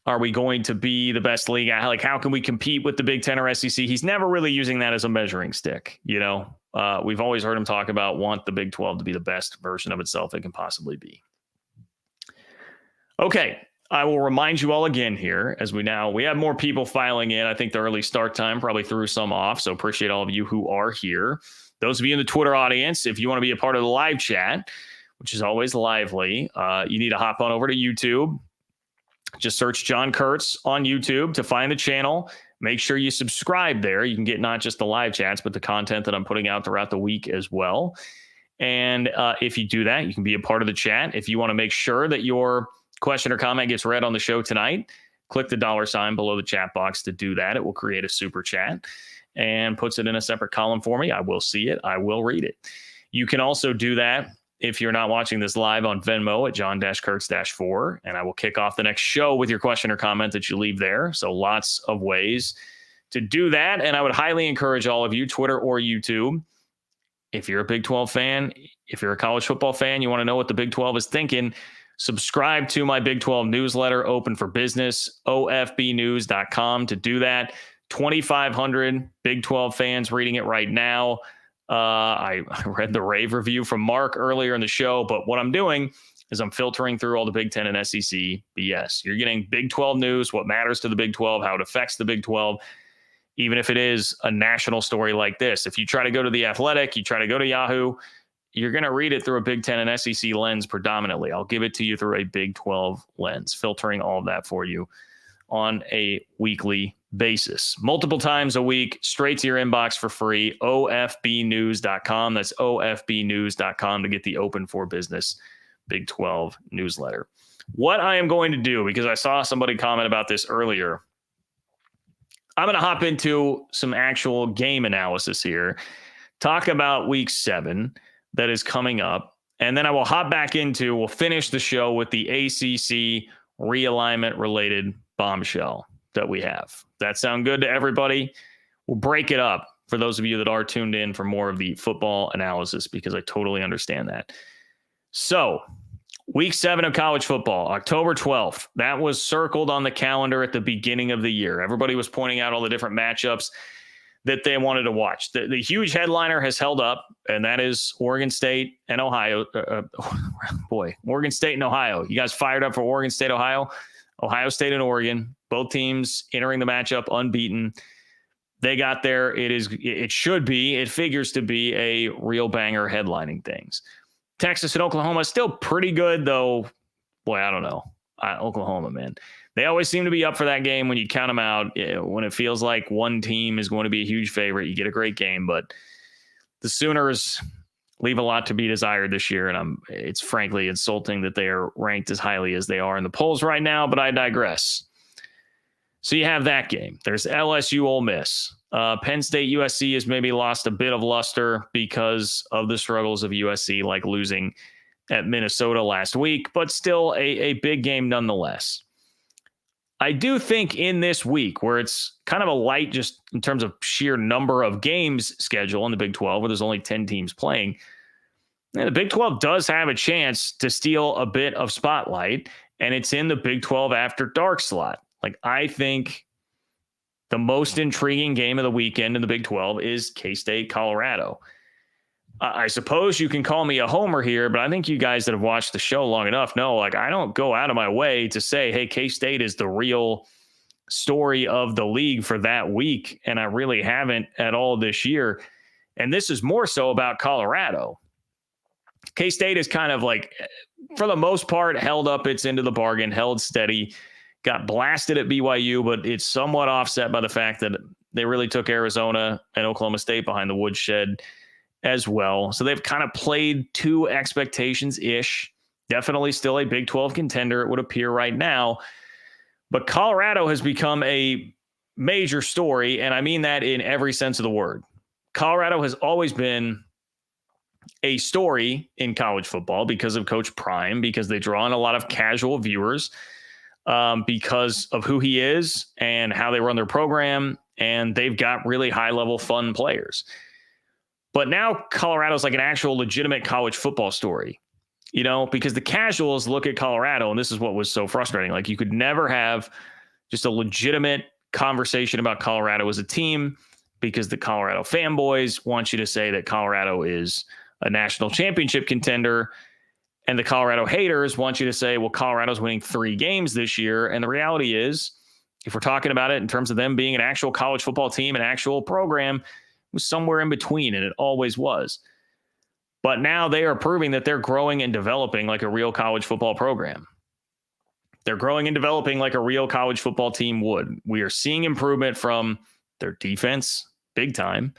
Are we going to be the best league? Like, how can we compete with the Big Ten or SEC? He's never really using that as a measuring stick. We've always heard him talk about want the Big 12 to be the best version of itself it can possibly be. Okay, I will remind you all again here as we have more people filing in. I think the early start time probably threw some off, so appreciate all of you who are here. Those of you in the Twitter audience, if you want to be a part of the live chat, which is always lively, you need to hop on over to YouTube. Just search John Kurtz on YouTube to find the channel. Make sure you subscribe there. You can get not just the live chats, but the content that I'm putting out throughout the week as well. And if you do that, you can be a part of the chat. If you want to make sure that your question or comment gets read on the show tonight, click the $ below the chat box to do that. It will create a super chat and puts it in a separate column for me. I will see it. I will read it. You can also do that if you're not watching this live on Venmo at John-Kurtz-4, and I will kick off the next show with your question or comment that you leave there. So lots of ways to do that. And I would highly encourage all of you, Twitter or YouTube, if you're a Big 12 fan, if you're a college football fan, you want to know what the Big 12 is thinking, subscribe to my Big 12 newsletter, Open for Business, ofbnews.com to do that. 2,500 Big 12 fans reading it right now. I read the rave review from Mark earlier in the show, but what I'm doing is I'm filtering through all the Big 10 and SEC BS. You're getting Big 12 news, what matters to the Big 12, how it affects the Big 12, even if it is a national story like this. If you try to go to The Athletic, you try to go to Yahoo, you're going to read it through a Big 10 and SEC lens predominantly. I'll give it to you through a Big 12 lens, filtering all of that for you on a weekly basis, multiple times a week, straight to your inbox for free. ofbnews.com. That's ofbnews.com to get the Open for Business Big 12 newsletter. What I am going to do, because I saw somebody comment about this earlier, I'm going to hop into some actual game analysis here, talk about week 7 that is coming up, and then I will hop back into, we'll finish the show with the ACC realignment related bombshell that we have. That sound good to everybody? We'll break it up for those of you that are tuned in for more of the football analysis, because I totally understand that. So, week 7 of college football, October 12th, that was circled on the calendar at the beginning of the year. Everybody was pointing out all the different matchups that they wanted to watch. The huge headliner has held up, and that is Oregon State and Ohio. Oregon State and Ohio. You guys fired up for Oregon State, Ohio? Ohio State and Oregon, both teams entering the matchup unbeaten. They got there. It figures to be a real banger headlining things. Texas and Oklahoma still pretty good, though. Boy, I don't know. Oklahoma, man. They always seem to be up for that game when you count them out. When it feels like one team is going to be a huge favorite, you get a great game. But the Sooners leave a lot to be desired this year, and it's frankly insulting that they are ranked as highly as they are in the polls right now, but I digress. So you have that game. There's LSU Ole Miss. Penn State USC has maybe lost a bit of luster because of the struggles of USC, like losing at Minnesota last week, but still a big game nonetheless. I do think in this week, where it's kind of a light just in terms of sheer number of games schedule in the Big 12, where there's only 10 teams playing, the Big 12 does have a chance to steal a bit of spotlight, and it's in the Big 12 after dark slot. Like, I think the most intriguing game of the weekend in the Big 12 is K-State, Colorado. I suppose you can call me a homer here, but I think you guys that have watched the show long enough know, like, I don't go out of my way to say, hey, K-State is the real story of the league for that week. And I really haven't at all this year. And this is more so about Colorado. K-State is kind of like, for the most part, held up its end of the bargain, held steady, got blasted at BYU, but it's somewhat offset by the fact that they really took Arizona and Oklahoma State behind the woodshed as well. So they've kind of played to expectations-ish. Definitely still a Big 12 contender, it would appear right now. But Colorado has become a major story, and I mean that in every sense of the word. Colorado has always been a story in college football because of Coach Prime, because they draw in a lot of casual viewers, because of who he is and how they run their program, and they've got really high-level fun players. But now Colorado's like an actual legitimate college football story. because the casuals look at Colorado, and this is what was so frustrating. Like, you could never have just a legitimate conversation about Colorado as a team because the Colorado fanboys want you to say that Colorado is a national championship contender. And the Colorado haters want you to say, well, Colorado's winning 3 games this year. And the reality is, if we're talking about it in terms of them being an actual college football team, an actual program, it was somewhere in between, and it always was. But now they are proving that they're growing and developing like a real college football program. They're growing and developing like a real college football team would. We are seeing improvement from their defense, big time.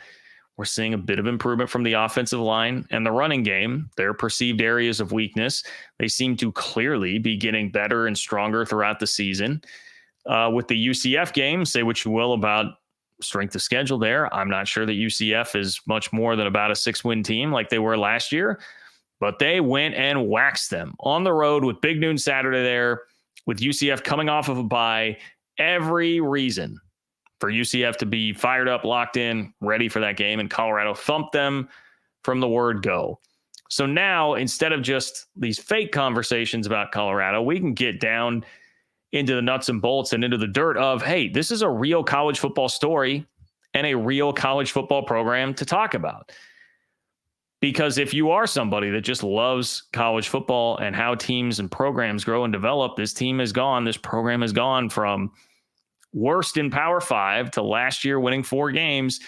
We're seeing a bit of improvement from the offensive line and the running game. Their perceived areas of weakness, they seem to clearly be getting better and stronger throughout the season. With the UCF game, say what you will about strength of schedule there. I'm not sure that UCF is much more than about a 6-win team like they were last year, but they went and waxed them on the road with Big Noon Saturday there, with UCF coming off of a bye. Every reason for UCF to be fired up, locked in, ready for that game, and Colorado thumped them from the word go. So now, instead of just these fake conversations about Colorado, we can get down into the nuts and bolts and into the dirt of, hey, this is a real college football story and a real college football program to talk about. Because if you are somebody that just loves college football and how teams and programs grow and develop, this program has gone from worst in Power 5 to last year winning 4 games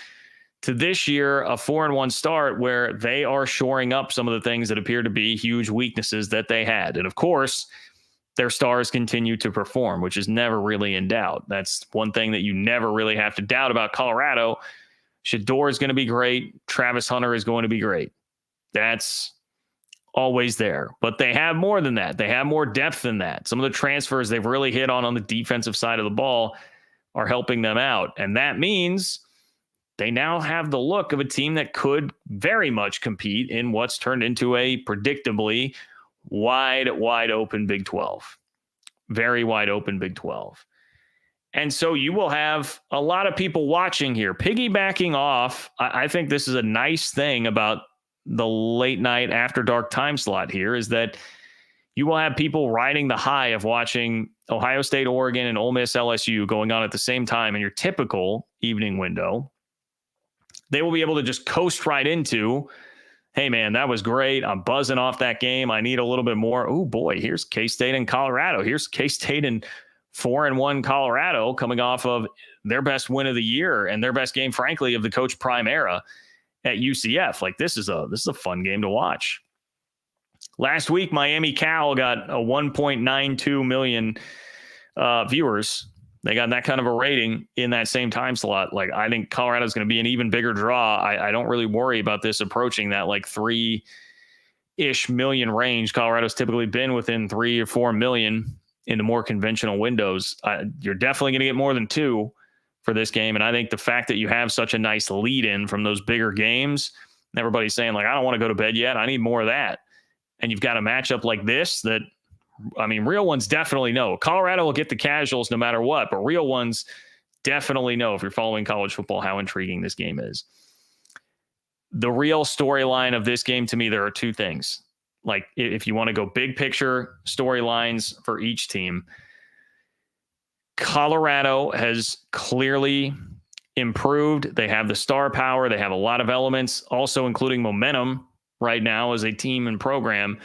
to this year a 4-1 start where they are shoring up some of the things that appear to be huge weaknesses that they had. And of course, their stars continue to perform, which is never really in doubt. That's one thing that you never really have to doubt about Colorado. Shedeur is going to be great. Travis Hunter is going to be great. That's always there. But they have more than that. They have more depth than that. Some of the transfers they've really hit on the defensive side of the ball are helping them out. And that means they now have the look of a team that could very much compete in what's turned into a predictably wide open Big 12. Very wide open Big 12. And so you will have a lot of people watching here. Piggybacking off, I think this is a nice thing about the late night after dark time slot here, is that you will have people riding the high of watching Ohio State, Oregon, and Ole Miss, LSU going on at the same time in your typical evening window. They will be able to just coast right into, hey, man, that was great. I'm buzzing off that game. I need a little bit more. Oh, boy, here's K-State and Colorado. Here's K-State and 4-1 Colorado coming off of their best win of the year and their best game, frankly, of the Coach Prime era at UCF. Like, this is a fun game to watch. Last week, Miami Cal got a 1.92 million viewers. They got that kind of a rating in that same time slot. Like, I think Colorado's going to be an even bigger draw. I don't really worry about this approaching that like 3-ish million range. Colorado's typically been within 3 or 4 million in the more conventional windows. You're definitely going to get more than 2 for this game. And I think the fact that you have such a nice lead in from those bigger games, everybody's saying like, I don't want to go to bed yet. I need more of that. And you've got a matchup like this that, I mean, real ones definitely know. Colorado will get the casuals no matter what, but real ones definitely know, if you're following college football, how intriguing this game is. The real storyline of this game, to me, there are 2 things. Like, if you want to go big picture storylines for each team, Colorado has clearly improved. They have the star power. They have a lot of elements, also including momentum right now as a team and program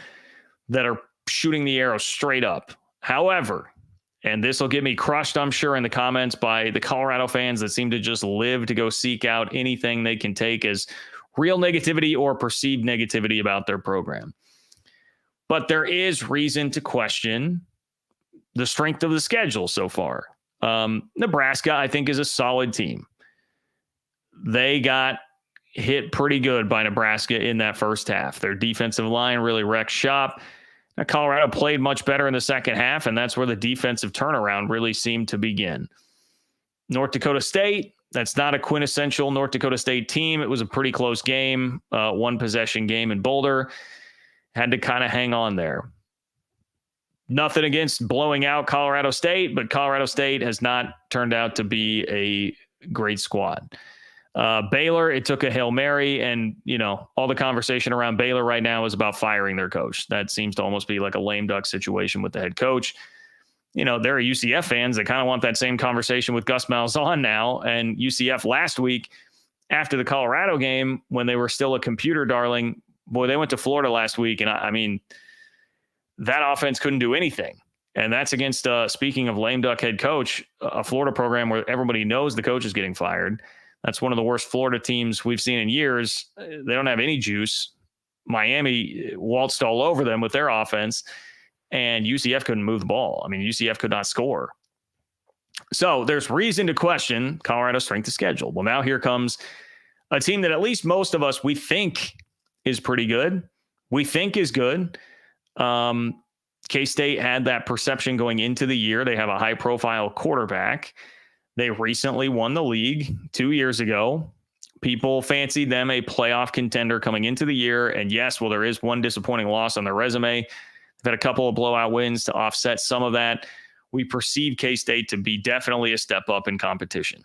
that are shooting the arrow straight up. However, and this will get me crushed, I'm sure, in the comments by the Colorado fans that seem to just live to go seek out anything they can take as real negativity or perceived negativity about their program. But there is reason to question the strength of the schedule so far. Nebraska, I think, is a solid team. They got hit pretty good by Nebraska in that first half. Their defensive line really wrecked shop. Now, Colorado played much better in the second half, and that's where the defensive turnaround really seemed to begin. North Dakota State, that's not a quintessential North Dakota State team. It was a pretty close game, 1-possession game in Boulder. Had to kind of hang on there. Nothing against blowing out Colorado State, but Colorado State has not turned out to be a great squad. Baylor, it took a Hail Mary, and, all the conversation around Baylor right now is about firing their coach. That seems to almost be like a lame duck situation with the head coach. There are UCF fans that kind of want that same conversation with Gus Malzahn now. And UCF last week, after the Colorado game, when they were still a computer darling, boy, they went to Florida last week. And I mean, that offense couldn't do anything. And that's against, speaking of lame duck head coach, a Florida program where everybody knows the coach is getting fired. That's one of the worst Florida teams we've seen in years. They don't have any juice. Miami waltzed all over them with their offense, and UCF couldn't move the ball. I mean, UCF could not score. So there's reason to question Colorado's strength of schedule. Well, now here comes a team that at least most of us, we think is pretty good. We think is good. K-State had that perception going into the year. They have a high-profile quarterback. They recently won the league 2 years ago. People fancied them a playoff contender coming into the year. And yes, well, there is one disappointing loss on their resume. They've had a couple of blowout wins to offset some of that. We perceive K-State to be definitely a step up in competition.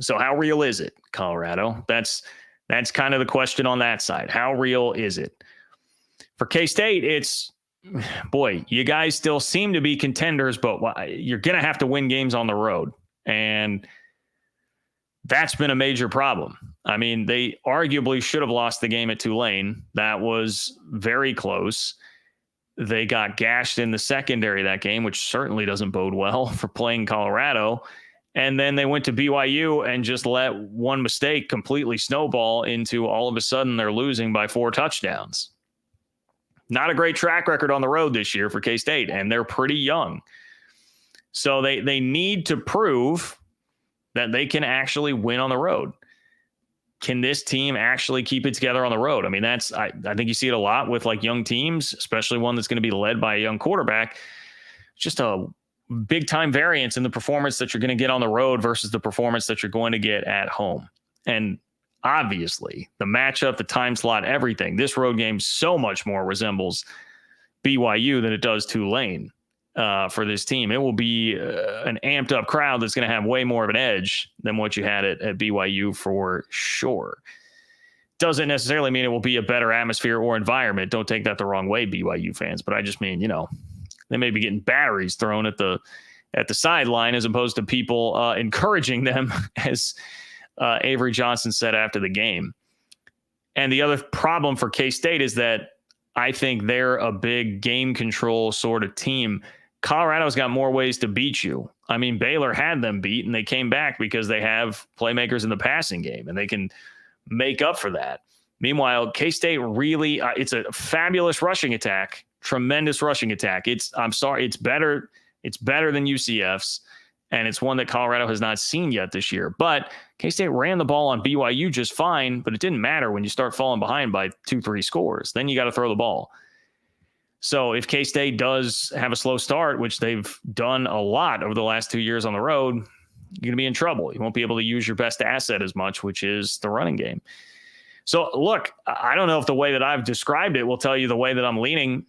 So how real is it, Colorado? That's kind of the question on that side. How real is it? For K-State, it's, boy, you guys still seem to be contenders, but you're going to have to win games on the road. And that's been a major problem. I mean, they arguably should have lost the game at Tulane. That was very close. They got gashed in the secondary that game, which certainly doesn't bode well for playing Colorado. And then they went to BYU and just let one mistake completely snowball into all of a sudden they're losing by 4 touchdowns. Not a great track record on the road this year for K-State, and they're pretty young. So they need to prove that they can actually win on the road. Can this team actually keep it together on the road? I mean, I think you see it a lot with like young teams, especially one that's going to be led by a young quarterback. Just a big time variance in the performance that you're going to get on the road versus the performance that you're going to get at home. And obviously, the matchup, the time slot, everything, this road game so much more resembles BYU than it does Tulane for this team. It will be an amped up crowd that's going to have way more of an edge than what you had at BYU for sure. Doesn't necessarily mean it will be a better atmosphere or environment. Don't take that the wrong way, BYU fans. But I just mean, they may be getting batteries thrown at the sideline as opposed to people encouraging them, as Avery Johnson said after the game. And the other problem for K-State is that I think they're a big game control sort of team. Colorado's got more ways to beat you. I mean, Baylor had them beat, and they came back because they have playmakers in the passing game, and they can make up for that. Meanwhile, K-State really, it's a fabulous rushing attack, tremendous rushing attack. It's better than UCF's, and it's one that Colorado has not seen yet this year. But K-State ran the ball on BYU just fine, but it didn't matter when you start falling behind by 2-3 scores. Then you got to throw the ball. So if K-State does have a slow start, which they've done a lot over the last 2 years on the road, you're going to be in trouble. You won't be able to use your best asset as much, which is the running game. So look, I don't know if the way that I've described it will tell you the way that I'm leaning.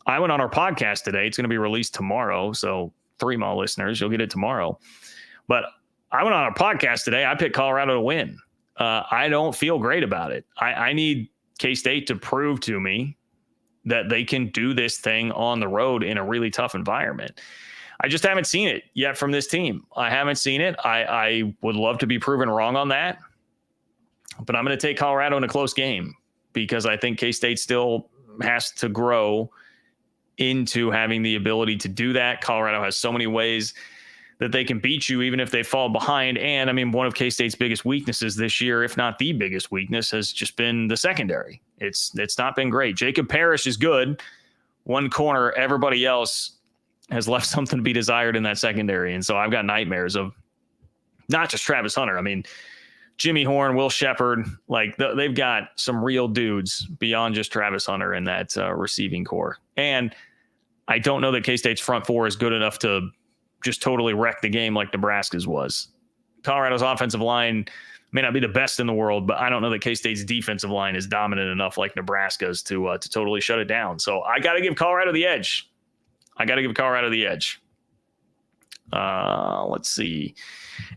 I went on our podcast today. It's going to be released tomorrow. So 3 Mile listeners, you'll get it tomorrow. But I went on our podcast today. I picked Colorado to win. I don't feel great about it. I need K-State to prove to me that they can do this thing on the road in a really tough environment. I just haven't seen it yet from this team. I haven't seen it. I would love to be proven wrong on that. But I'm going to take Colorado in a close game because I think K-State still has to grow into having the ability to do that. Colorado has so many ways that they can beat you even if they fall behind. And I mean, one of K-State's biggest weaknesses this year, if not the biggest weakness, has just been the secondary. It's not been great. Jacob Parrish is good. One corner, everybody else has left something to be desired in that secondary. And so I've got nightmares of not just Travis Hunter. I mean, Jimmy Horn, Will Shepard, like they've got some real dudes beyond just Travis Hunter in that receiving core. And I don't know that K-State's front four is good enough to just totally wreck the game like Nebraska's was. Colorado's offensive line may not be the best in the world, but I don't know that K-State's defensive line is dominant enough like Nebraska's to totally shut it down. So I got to give Colorado the edge. Let's see.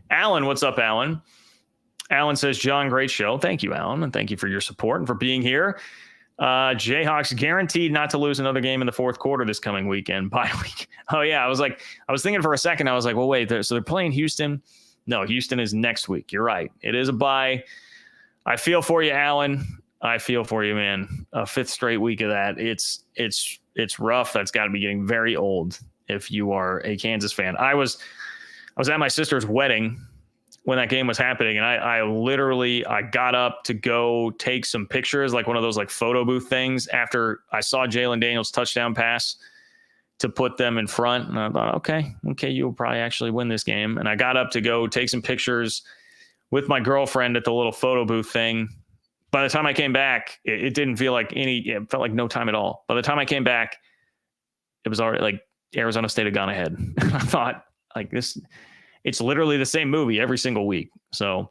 Alan, what's up, Alan? Alan says, John, great show. Thank you, Alan. And thank you for your support and for being here. Jayhawks guaranteed not to lose another game in the fourth quarter this coming weekend. Bye week. Oh, yeah. I was thinking for a second, I was like, well, wait, so they're playing Houston? No, Houston is next week. You're right. It is a bye. I feel for you, Alan. I feel for you, man. A fifth straight week of that. It's rough. That's got to be getting very old if you are a Kansas fan. I was at my sister's wedding when that game was happening, and I got up to go take some pictures, like one of those like photo booth things after I saw Jalen Daniels' touchdown pass to put them in front. And I thought, okay, you'll probably actually win this game. And I got up to go take some pictures with my girlfriend at the little photo booth thing. By the time I came back, it didn't feel like it felt like no time at all. By the time I came back, it was already like Arizona State had gone ahead. I thought like this, it's literally the same movie every single week. So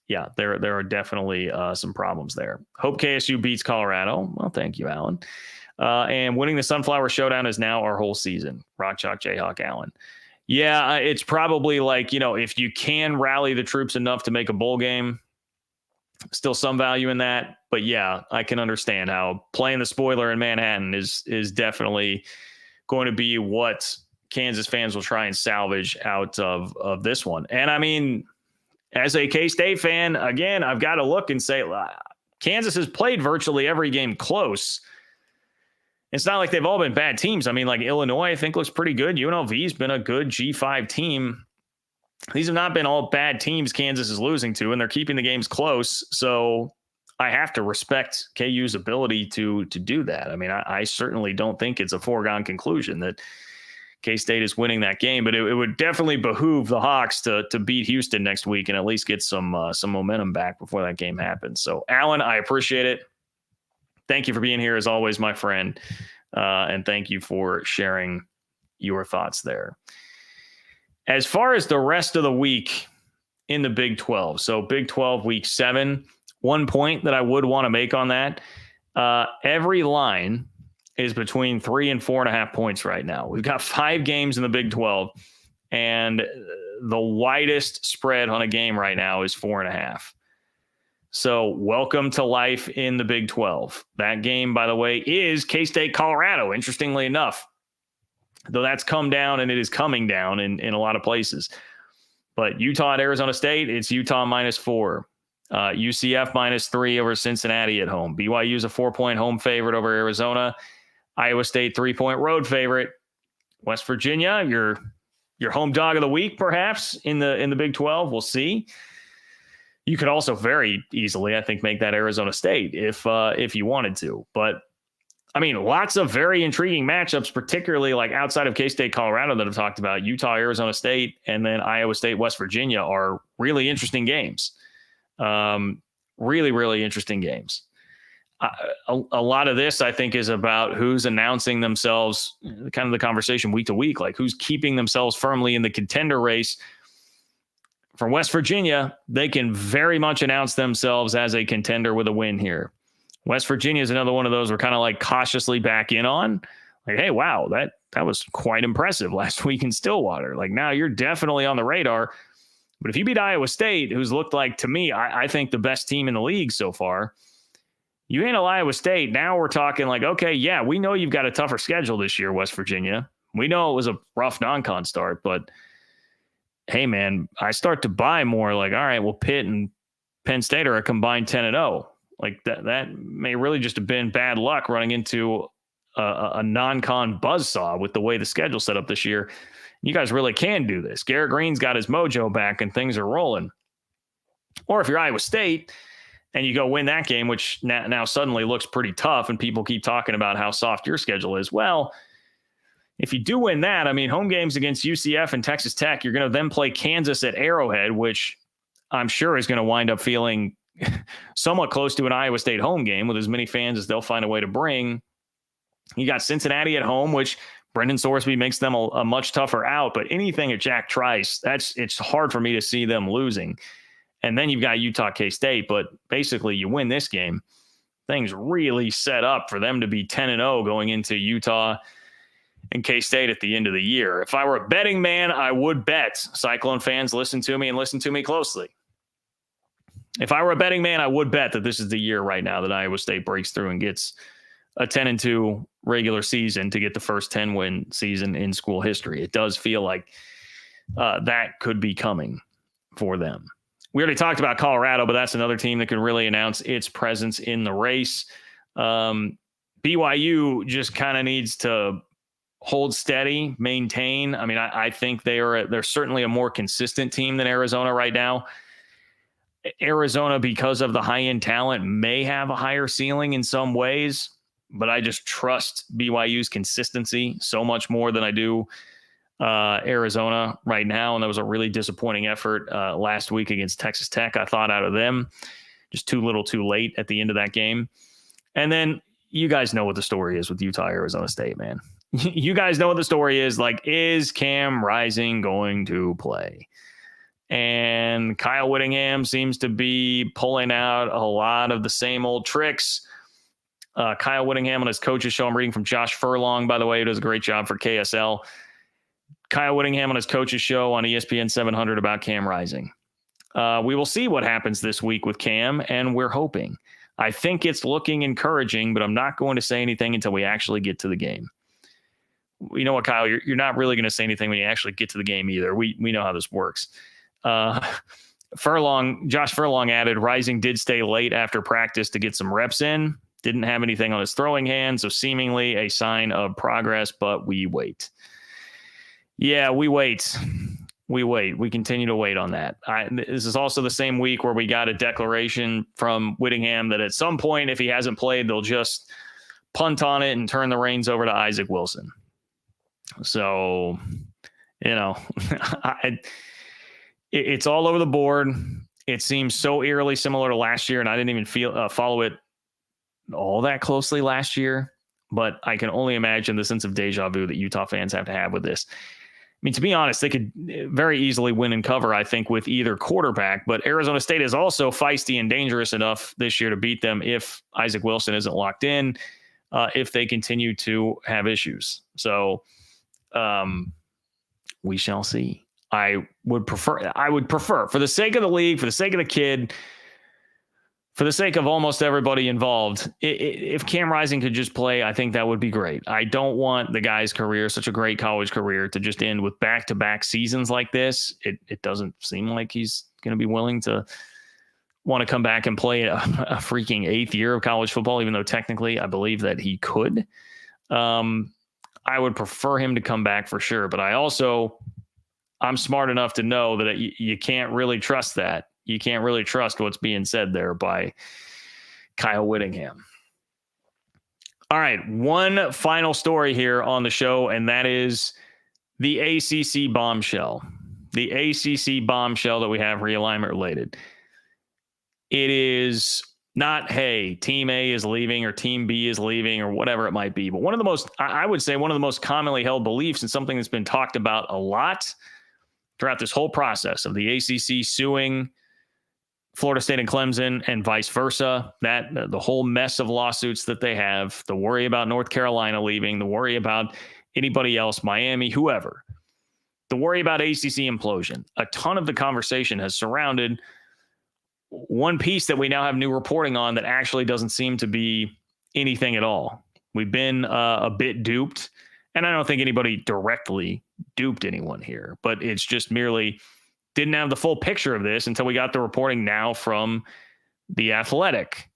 yeah, there are definitely some problems there. Hope KSU beats Colorado. Well, thank you, Alan. And winning the Sunflower Showdown is now our whole season. Rock Chalk Jayhawk Allen. Yeah, it's probably like, if you can rally the troops enough to make a bowl game, still some value in that. But yeah, I can understand how playing the spoiler in Manhattan is definitely going to be what Kansas fans will try and salvage out of this one. And I mean, as a K-State fan, again, I've got to look and say, Kansas has played virtually every game close. It's not like they've all been bad teams. I mean, like Illinois, I think looks pretty good. UNLV's been a good G5 team. These have not been all bad teams Kansas is losing to, and they're keeping the games close. So I have to respect KU's ability to do that. I mean, I certainly don't think it's a foregone conclusion that K-State is winning that game, but it would definitely behoove the Hawks to beat Houston next week and at least get some momentum back before that game happens. So, Alan, I appreciate it. Thank you for being here as always, my friend. And thank you for sharing your thoughts there. As far as the rest of the week in the Big 12, so Big 12 week 7, one point that I would want to make on that, every line is between 3 and 4.5 points right now. We've got 5 games in the Big 12, and the widest spread on a game right now is 4.5. So welcome to life in the Big 12. That game, by the way, is K-State, Colorado, interestingly enough, though that's come down and it is coming down in a lot of places. But Utah at Arizona State, it's Utah -4. UCF -3 over Cincinnati at home. BYU's a 4-point home favorite over Arizona. Iowa State 3-point road favorite. West Virginia, your home dog of the week, perhaps in the Big 12. We'll see. You could also very easily, I think, make that Arizona State if you wanted to. But I mean, lots of very intriguing matchups, particularly like outside of K-State, Colorado that I've talked about. Utah, Arizona State, and then Iowa State, West Virginia are really interesting games. Really, really interesting games. A lot of this, I think, is about who's announcing themselves, kind of the conversation week to week, like who's keeping themselves firmly in the contender race. For West Virginia, they can very much announce themselves as a contender with a win here. West Virginia is another one of those we're kind of like cautiously back in on. Like, hey, wow, that was quite impressive last week in Stillwater. Like, now you're definitely on the radar. But if you beat Iowa State, who's looked like, to me, I think the best team in the league so far, you handle Iowa State, now we're talking like, okay, yeah, we know you've got a tougher schedule this year, West Virginia. We know it was a rough non-con start, but hey, man, I start to buy more like, all right, well, Pitt and Penn State are a combined 10-0. Like that may really just have been bad luck running into a non-con buzzsaw with the way the schedule set up this year. You guys really can do this. Garrett Green's got his mojo back and things are rolling. Or if you're Iowa State and you go win that game, which now suddenly looks pretty tough and people keep talking about how soft your schedule is. Well, if you do win that, I mean, home games against UCF and Texas Tech, you're going to then play Kansas at Arrowhead, which I'm sure is going to wind up feeling somewhat close to an Iowa State home game with as many fans as they'll find a way to bring. You got Cincinnati at home, which Brendan Sorsby makes them a much tougher out, but anything at Jack Trice, it's hard for me to see them losing. And then you've got Utah, K-State, but basically you win this game, things really set up for them to be 10-0 going into Utah and K-State at the end of the year. If I were a betting man, I would bet. Cyclone fans, listen to me and listen to me closely. If I were a betting man, I would bet that this is the year right now that Iowa State breaks through and gets a 10-2 regular season to get the first 10-win season in school history. It does feel like that could be coming for them. We already talked about Colorado, but that's another team that could really announce its presence in the race. BYU just kind of needs to hold steady, maintain. I mean, I think they're certainly a more consistent team than Arizona right now. Arizona, because of the high-end talent, may have a higher ceiling in some ways, but I just trust BYU's consistency so much more than I do Arizona right now. And that was a really disappointing effort last week against Texas Tech, I thought, out of them. Just too little too late at the end of that game. And then you guys know what the story is with Utah, Arizona State, man. You guys know what the story is. Like, is Cam Rising going to play? And Kyle Whittingham seems to be pulling out a lot of the same old tricks. Kyle Whittingham on his coach's show, I'm reading from Josh Furlong, by the way, who does a great job for KSL. Kyle Whittingham on his coach's show on ESPN 700 about Cam Rising. We will see what happens this week with Cam, and we're hoping. I think it's looking encouraging, but I'm not going to say anything until we actually get to the game. You know what, Kyle? You're not really going to say anything when you actually get to the game either. We know how this works. Josh Furlong added, Rising did stay late after practice to get some reps in. Didn't have anything on his throwing hand, so seemingly a sign of progress, but we wait. Yeah, we wait. We continue to wait on that. This is also the same week where we got a declaration from Whittingham that at some point, if he hasn't played, they'll just punt on it and turn the reins over to Isaac Wilson. So, it's all over the board. It seems so eerily similar to last year, and I didn't even follow it all that closely last year, but I can only imagine the sense of deja vu that Utah fans have to have with this. I mean, to be honest, they could very easily win and cover, I think, with either quarterback, but Arizona State is also feisty and dangerous enough this year to beat them if Isaac Wilson isn't locked in, if they continue to have issues. So we shall see. I would prefer, for the sake of the league, for the sake of the kid, for the sake of almost everybody involved, if Cam Rising could just play, I think that would be great. I don't want the guy's career, such a great college career, to just end with back-to-back seasons like this. It doesn't seem like he's going to be willing to want to come back and play a freaking 8th year of college football, even though technically I believe that he could. I would prefer him to come back for sure, but I'm smart enough to know that you can't really trust that. You can't really trust what's being said there by Kyle Whittingham. All right, one final story here on the show, and that is the ACC bombshell. The ACC bombshell that we have realignment related. It is not, hey, Team A is leaving or Team B is leaving or whatever it might be, but I would say one of the most commonly held beliefs and something that's been talked about a lot throughout this whole process of the ACC suing Florida State and Clemson and vice versa, that the whole mess of lawsuits that they have, the worry about North Carolina leaving, the worry about anybody else, Miami, whoever, the worry about ACC implosion. A ton of the conversation has surrounded one piece that we now have new reporting on that actually doesn't seem to be anything at all. We've been a bit duped, and I don't think anybody directly duped anyone here, but it's just merely didn't have the full picture of this until we got the reporting now from The Athletic.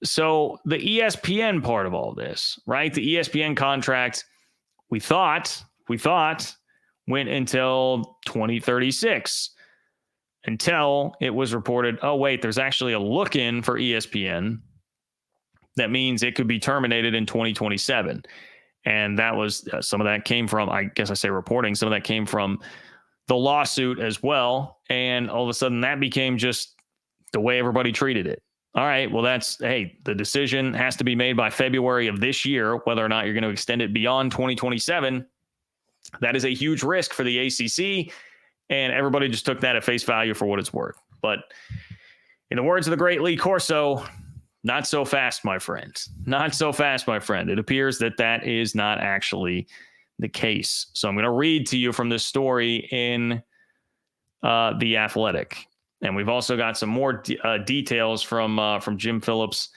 So the ESPN part of all this, right? The ESPN contract, we thought went until 2036 until it was reported, oh, wait, there's actually a look-in for ESPN. That means it could be terminated in 2027. And that was, some of that came from, I guess I say reporting, some of that came from the lawsuit as well. And all of a sudden that became just the way everybody treated it. All right, well, the decision has to be made by February of this year, whether or not you're going to extend it beyond 2027. That is a huge risk for the ACC. And everybody just took that at face value for what it's worth. But in the words of the great Lee Corso, not so fast, my friend. Not so fast, my friend. It appears that is not actually the case. So I'm going to read to you from this story in The Athletic. And we've also got some more details from Jim Phillips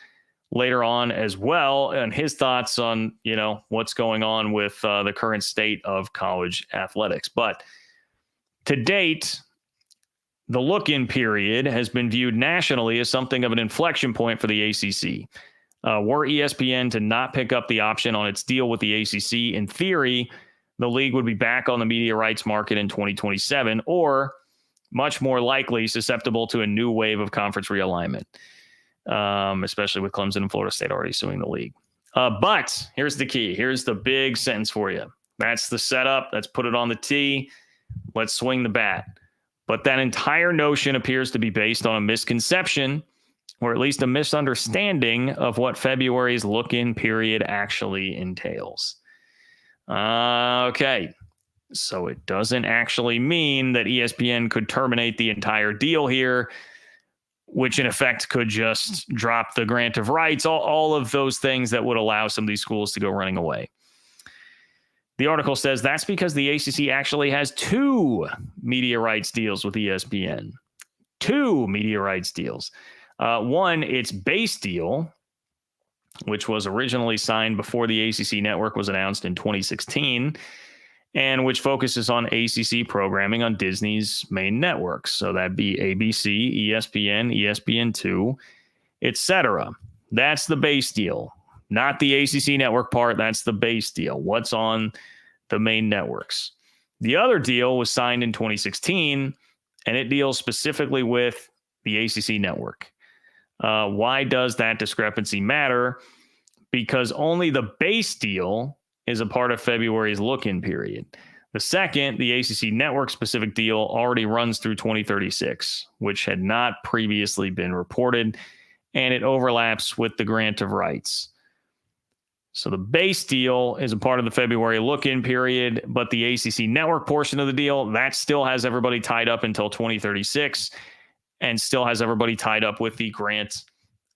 later on as well, and his thoughts on, what's going on with the current state of college athletics. But to date, the look-in period has been viewed nationally as something of an inflection point for the ACC. Were ESPN to not pick up the option on its deal with the ACC, in theory, the league would be back on the media rights market in 2027, or much more likely susceptible to a new wave of conference realignment, especially with Clemson and Florida State already suing the league. But here's the key. Here's the big sentence for you. That's the setup. Let's put it on the tee. Let's swing the bat. But that entire notion appears to be based on a misconception, or at least a misunderstanding of what February's look-in period actually entails. Okay. So it doesn't actually mean that ESPN could terminate the entire deal here, which in effect could just drop the grant of rights, all of those things that would allow some of these schools to go running away. The article says that's because the ACC actually has 2 media rights deals with ESPN. 2 media rights deals. One, its base deal, which was originally signed before the ACC network was announced in 2016, and which focuses on ACC programming on Disney's main networks. So that'd be ABC, ESPN, ESPN2, etc. That's the base deal, not the ACC network part. That's the base deal. What's on the main networks? The other deal was signed in 2016, and it deals specifically with the ACC network. Why does that discrepancy matter? Because only the base deal is a part of February's look-in period. The second, the ACC network-specific deal, already runs through 2036, which had not previously been reported, and it overlaps with the grant of rights. So the base deal is a part of the February look-in period, but the ACC network portion of the deal, that still has everybody tied up until 2036 and still has everybody tied up with the grant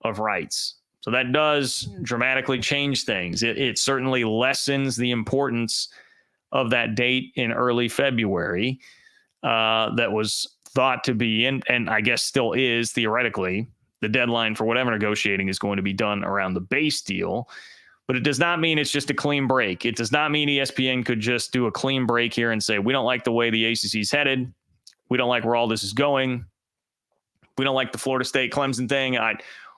of rights. So that does dramatically change things. It certainly lessens the importance of that date in early February that was thought to be, and I guess still is theoretically, the deadline for whatever negotiating is going to be done around the base deal. But it does not mean it's just a clean break. It does not mean ESPN could just do a clean break here and say, we don't like the way the ACC is headed. We don't like where all this is going. We don't like the Florida State Clemson thing.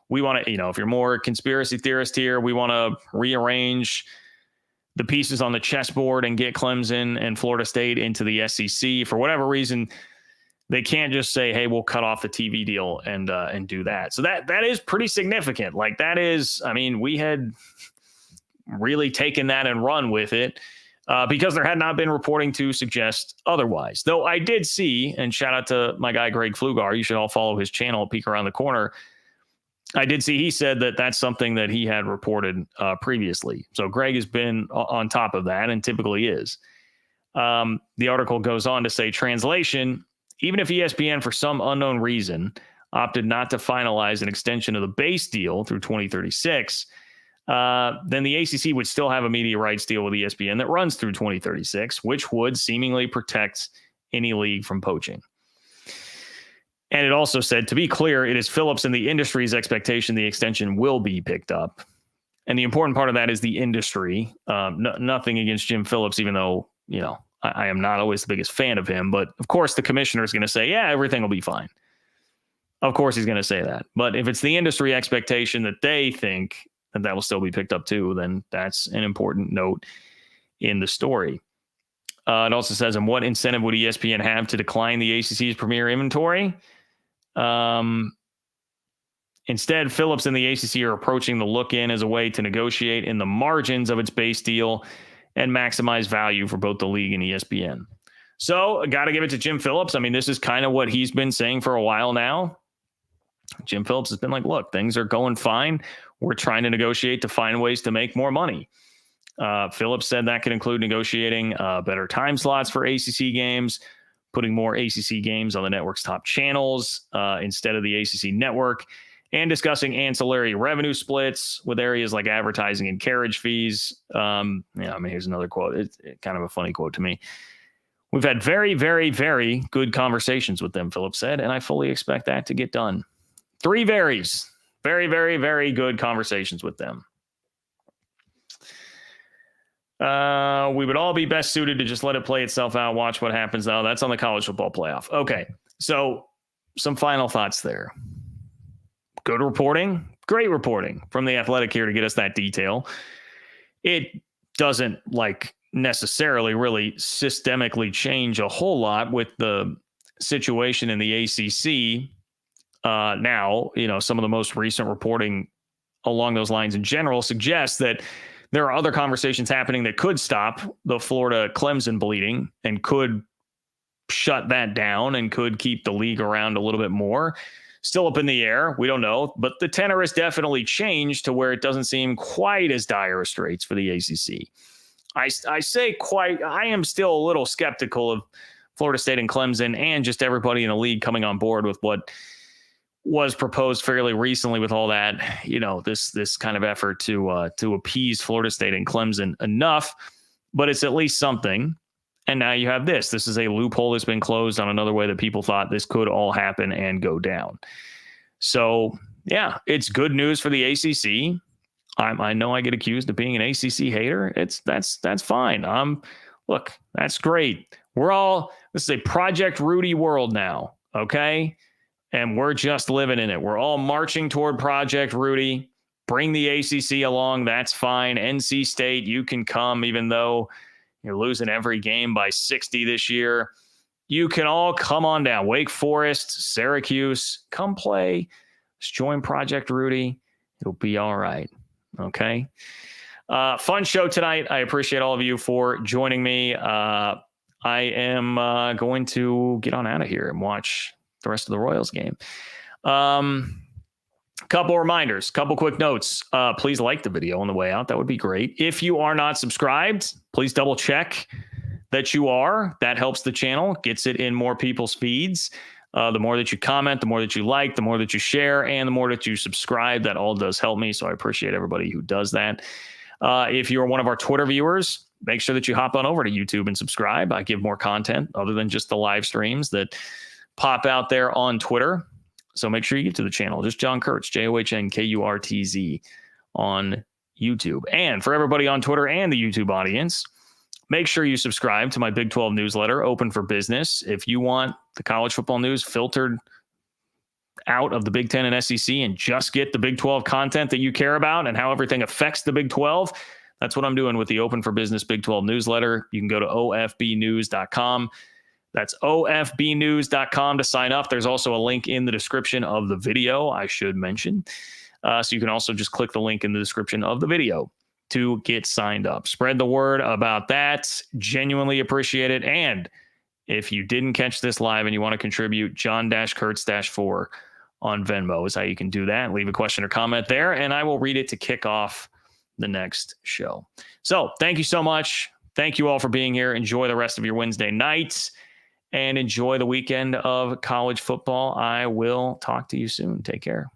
We want to, if you're more conspiracy theorist here, we want to rearrange the pieces on the chessboard and get Clemson and Florida State into the SEC. For whatever reason, they can't just say, hey, we'll cut off the TV deal and do that. So that is pretty significant. Like that is, we had really taken that and run with it because there had not been reporting to suggest otherwise. Though I did see, and shout out to my guy, Greg Flugar, you should all follow his channel, Peek Around the Corner. I did see he said that that's something that he had reported previously. So Greg has been on top of that and typically is. The article goes on to say, translation, even if ESPN for some unknown reason opted not to finalize an extension of the base deal through 2036, then the ACC would still have a media rights deal with ESPN that runs through 2036, which would seemingly protect any league from poaching. And it also said, to be clear, it is Phillips and the industry's expectation the extension will be picked up. And the important part of that is the industry. Nothing against Jim Phillips, even though, I am not always the biggest fan of him. But of course, the commissioner is going to say, yeah, everything will be fine. Of course, he's going to say that. But if it's the industry expectation that they think that will still be picked up too, then that's an important note in the story. It also says, and what incentive would ESPN have to decline the ACC's premier inventory? Instead, Phillips and the ACC are approaching the look-in as a way to negotiate in the margins of its base deal and maximize value for both the league and ESPN. So, got to give it to Jim Phillips. This is kind of what he's been saying for a while now. Jim Phillips has been like, look, things are going fine. We're trying to negotiate to find ways to make more money. Phillips said that could include negotiating better time slots for ACC games, putting more ACC games on the network's top channels instead of the ACC network, and discussing ancillary revenue splits with areas like advertising and carriage fees. Here's another quote. It's kind of a funny quote to me. We've had very, very, very good conversations with them, Philip said, and I fully expect that to get done. 3 varies. Very, very, very good conversations with them. We would all be best suited to just let it play itself out, watch what happens, though. That's on the college football playoff. Okay, so some final thoughts there. Good reporting, great reporting from The Athletic here to get us that detail. It doesn't necessarily really systemically change a whole lot with the situation in the ACC. Now, some of the most recent reporting along those lines in general suggests that there are other conversations happening that could stop the Florida-Clemson bleeding and could shut that down and could keep the league around a little bit more. Still up in the air. We don't know. But the tenor has definitely changed to where it doesn't seem quite as dire a straits for the ACC. I say quite. I am still a little skeptical of Florida State and Clemson and just everybody in the league coming on board with what was proposed fairly recently with all that, this kind of effort to appease Florida State and Clemson enough, but it's at least something. And now you have this. This is a loophole that's been closed on another way that people thought this could all happen and go down. So, yeah, it's good news for the ACC. I know I get accused of being an ACC hater. That's fine. Look, that's great. This is a Project Rudy world now, okay? And we're just living in it. We're all marching toward Project Rudy. Bring the ACC along. That's fine. NC State, you can come, even though you're losing every game by 60 this year. You can all come on down. Wake Forest, Syracuse, come play. Just join Project Rudy. It'll be all right. Okay. Fun show tonight. I appreciate all of you for joining me. I am going to get on out of here and watch the rest of the Royals game. Couple reminders, couple quick notes. Please like the video on the way out. That would be great. If you are not subscribed, please double check that you are. That helps the channel, gets it in more people's feeds. The more that you comment, the more that you like, the more that you share, and the more that you subscribe, that all does help me. So I appreciate everybody who does that. If you're one of our Twitter viewers, make sure that you hop on over to YouTube and subscribe. I give more content other than just the live streams that pop out there on Twitter. So make sure you get to the channel. Just John Kurtz, JOHNKURTZ on YouTube. And for everybody on Twitter and the YouTube audience, make sure you subscribe to my Big 12 newsletter, Open for Business. If you want the college football news filtered out of the Big 10 and SEC and just get the Big 12 content that you care about and how everything affects the Big 12, that's what I'm doing with the Open for Business Big 12 newsletter. You can go to ofbnews.com. That's ofbnews.com to sign up. There's also a link in the description of the video, I should mention. So you can also just click the link in the description of the video to get signed up. Spread the word about that. Genuinely appreciate it. And if you didn't catch this live and you want to contribute, John-Kurtz-4 on Venmo is how you can do that. Leave a question or comment there, and I will read it to kick off the next show. So thank you so much. Thank you all for being here. Enjoy the rest of your Wednesday nights. And enjoy the weekend of college football. I will talk to you soon. Take care.